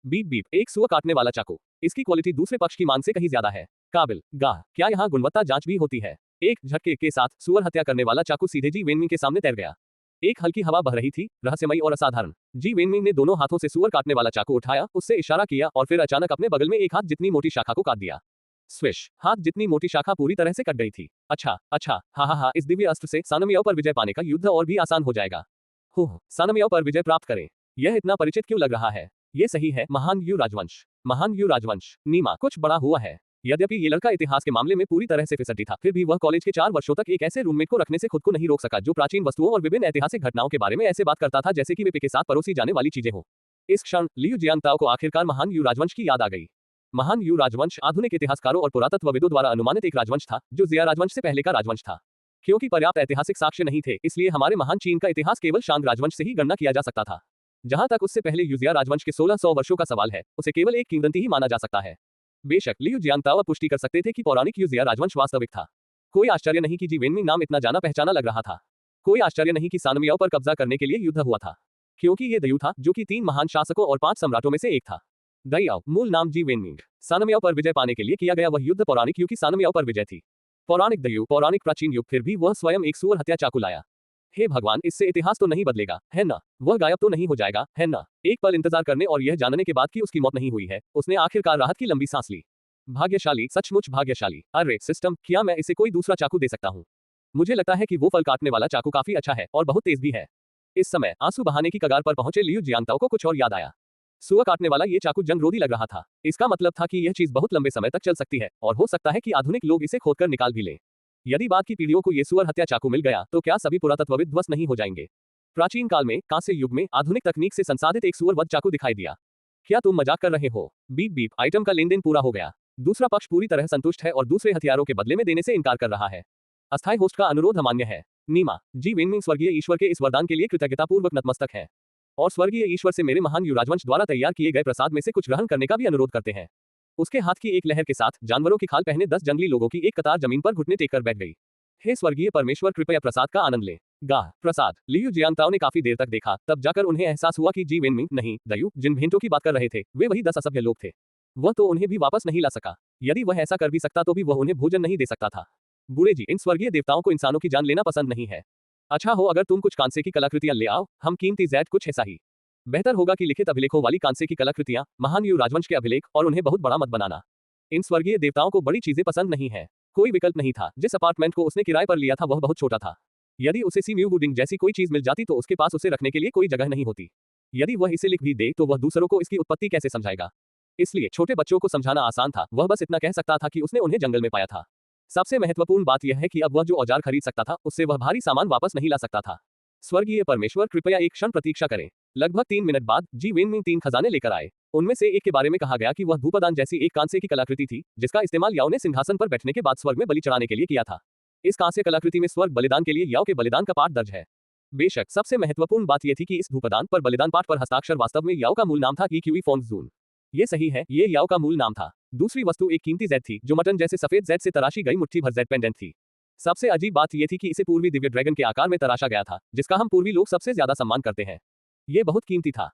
बीप बीप, एक सुअर काटने वाला चाकू। इसकी क्वालिटी दूसरे पक्ष की मांग से कहीं ज्यादा है। काबिल गाह, क्या यहाँ गुणवत्ता जांच भी होती है? एक झटके के साथ सुअर हत्या करने वाला चाकू सीधे जी वेनमिंग के सामने तैर गया। एक हल्की हवा बह रही थी, रहस्यमयी और असाधारण। जी वेनमिंग ने दोनों हाथों से सुअर काटने वाला चाकू उठाया, उससे इशारा किया और फिर अचानक अपने बगल में एक हाथ जितनी मोटी शाखा को काट दिया। स्विश, हाथ जितनी मोटी शाखा पूरी तरह से कट गई थी। अच्छा, अच्छा, हा, इस दिव्य अस्त्र से सानमियाओ पर विजय पाने का युद्ध और भी आसान हो जाएगा। सानमियाओ पर विजय प्राप्त करें। यह इतना परिचित क्यों लग रहा है? ये सही है, महान यू राजवंश। महान यू राजवंश। नीमा, कुछ बड़ा हुआ है। यद्यपि ये लड़का इतिहास के मामले में पूरी तरह से फिसड्डी था, फिर भी वह कॉलेज के 4 वर्षों तक एक ऐसे रूममेट को रखने से खुद को नहीं रोक सका जो प्राचीन वस्तुओं और विभिन्न ऐतिहासिक घटनाओं के बारे में ऐसे बात करता था जैसे कि वे के साथ परोसी जाने वाली चीजें हो। इस क्षण लियू जियांगताओ को आखिरकार महान यू राजवंश की याद आ गई। महान यू राजवंश आधुनिक इतिहासकारों और पुरातत्वविदों द्वारा अनुमानित एक राजवंश था जो जिया राजवंश से पहले का राजवंश था। क्योंकि पर्याप्त ऐतिहासिक साक्ष्य नहीं थे, इसलिए हमारे महान चीन का इतिहास केवल शांग राजवंश से ही गणना किया जा सकता था। जहां तक उससे पहले यूजिया राजवंश के 1600 वर्षों का सवाल है, उसे केवल एक किंवदंती ही माना जा सकता है। बेशक लियू जियांगताओ पुष्टि कर सकते थे कि पौराणिक यूजिया राजवंश वास्तविक था। कोई आश्चर्य नहीं कि जी वेनमिंग नाम इतना जाना पहचाना लग रहा था। कोई आश्चर्य नहीं कि सानमियाओ पर कब्जा करने के लिए युद्ध हुआ था, क्योंकि ये दयू था जो कि 3 महान शासकों और 5 सम्राटों में से एक था। दयाओ, मूल नाम जी वेनमिंग। सानमियाओ पर विजय पाने के लिए किया गया वह युद्ध पौराणिक युग की सानमियाओ पर विजय थी। पौराणिक दयू, पौराणिक प्राचीन युग, फिर भी वह स्वयं एक सुअर हत्या चाकू लाया। हे भगवान, इससे इतिहास तो नहीं बदलेगा, है ना? वह गायब तो नहीं हो जाएगा, है ना? एक पल इंतजार करने और यह जानने के बाद कि उसकी मौत नहीं हुई है, उसने आखिरकार राहत की लंबी सांस ली। भाग्यशाली, सचमुच भाग्यशाली। अरे सिस्टम, क्या मैं इसे कोई दूसरा चाकू दे सकता हूँ? मुझे लगता है कि वो फल काटने वाला चाकू काफी अच्छा है और बहुत तेज भी है। इस समय आंसू बहाने की कगार पर पहुंचे लियू जियांगताओ को कुछ और याद आया। सुअर काटने वाला ये चाकू जंगरोधी लग रहा था। इसका मतलब था कि यह चीज बहुत लंबे समय तक चल सकती है और हो सकता है कि आधुनिक लोग इसे खोदकर निकाल भी लें। यदि बाद की पीढ़ियों को ये सुअर हत्या चाकू मिल गया तो क्या सभी पुरातत्वविद ध्वस्त नहीं हो जाएंगे? प्राचीन काल में कांस्य युग में आधुनिक तकनीक से संसाधित एक सुअर वध चाकू दिखाई दिया। क्या तुम मजाक कर रहे हो? बीप बीप, आइटम का लेनदेन पूरा हो गया। दूसरा पक्ष पूरी तरह संतुष्ट है और दूसरे हथियारों के बदले में देने से इनकार कर रहा है। अस्थायी होस्ट का अनुरोध अमान्य है। नीमा, जी वेनमिंग स्वर्गीय ईश्वर के इस वरदान के लिए कृतज्ञतापूर्वक नतमस्तक है और स्वर्गीय ईश्वर से मेरे महान यू राजवंश द्वारा तैयार किए गए प्रसाद में से कुछ ग्रहण करने का भी अनुरोध करते हैं। उसके हाथ की एक लहर के साथ जानवरों की खाल पहने 10 जंगली लोगों की एक कतार जमीन पर घुटने टेककर बैठ गई। हे स्वर्गीय परमेश्वर, कृपया प्रसाद का आनंद लें। गाह प्रसाद। लियू जियांगताओ ने काफी देर तक देखा, तब जाकर उन्हें एहसास हुआ कि जी वेनमिंग नहीं, दयू, जिन भेंटों की बात कर रहे थे वे वही 10 असभ्य लोग थे। वह तो उन्हें भी वापस नहीं ला सका। यदि वह ऐसा कर भी सकता तो भी वह उन्हें भोजन नहीं दे सकता था। बूढ़े जी, इन स्वर्गीय देवताओं को इंसानों की जान लेना पसंद नहीं है। अच्छा हो अगर तुम कुछ कांसे की कलाकृतियां ले आओ, हम कीमती जैद कुछ ऐसा ही। बेहतर होगा कि लिखित अभिलेखों वाली कांसे की कलाकृतियां, महान यू राजवंश के अभिलेख, और उन्हें बहुत बड़ा मत बनाना। इन स्वर्गीय देवताओं को बड़ी चीजें पसंद नहीं है। कोई विकल्प नहीं था। जिस अपार्टमेंट को उसने किराए पर लिया था वह बहुत छोटा था। यदि उसे सी म्यू वुडिंग जैसी कोई चीज मिल जाती तो उसके पास उसे रखने के लिए कोई जगह नहीं होती। यदि वह इसे लिख भी दे तो वह दूसरों को इसकी उत्पत्ति कैसे समझाएगा? इसलिए छोटे बच्चों को समझाना आसान था, वह बस इतना कह सकता था कि उसने उन्हें जंगल में पाया था। सबसे महत्वपूर्ण बात यह है कि अब वह जो औजार खरीद सकता था उससे वह भारी सामान वापस नहीं ला सकता था। स्वर्गीय परमेश्वर, कृपया एक क्षण प्रतीक्षा करें। लगभग 3 मिनट बाद जी वेनमिंग 3 खजाने लेकर आए। उनमें से एक के बारे में कहा गया कि वह धूपदान जैसी एक कांसे की कलाकृति थी जिसका इस्तेमाल याओ ने सिंहासन पर बैठने के बाद स्वर्ग में बलि चढ़ाने के लिए किया था। इस कांस्य कलाकृति में स्वर्ग बलिदान के लिए याओ के बलिदान का पाठ दर्ज है। बेशक सबसे महत्वपूर्ण बात यह थी कि इस धूपदान पर बलिदान पाठ पर हस्ताक्षर वास्तव में याओ का मूल नाम था, ईक्यूई फोंगजून। ये सही है, ये याओ का मूल नाम था। दूसरी वस्तु एक कीमती जैद थी जो मटन जैसे सफेद जैद से तराशी गई मुट्ठी भर जैद पेंडेंट थी। सबसे अजीब बात यह थी कि इसे पूर्वी दिव्य ड्रैगन के आकार में तराशा गया था जिसका हम पूर्वी लोग सबसे ज्यादा सम्मान करते हैं। ये बहुत कीमती था।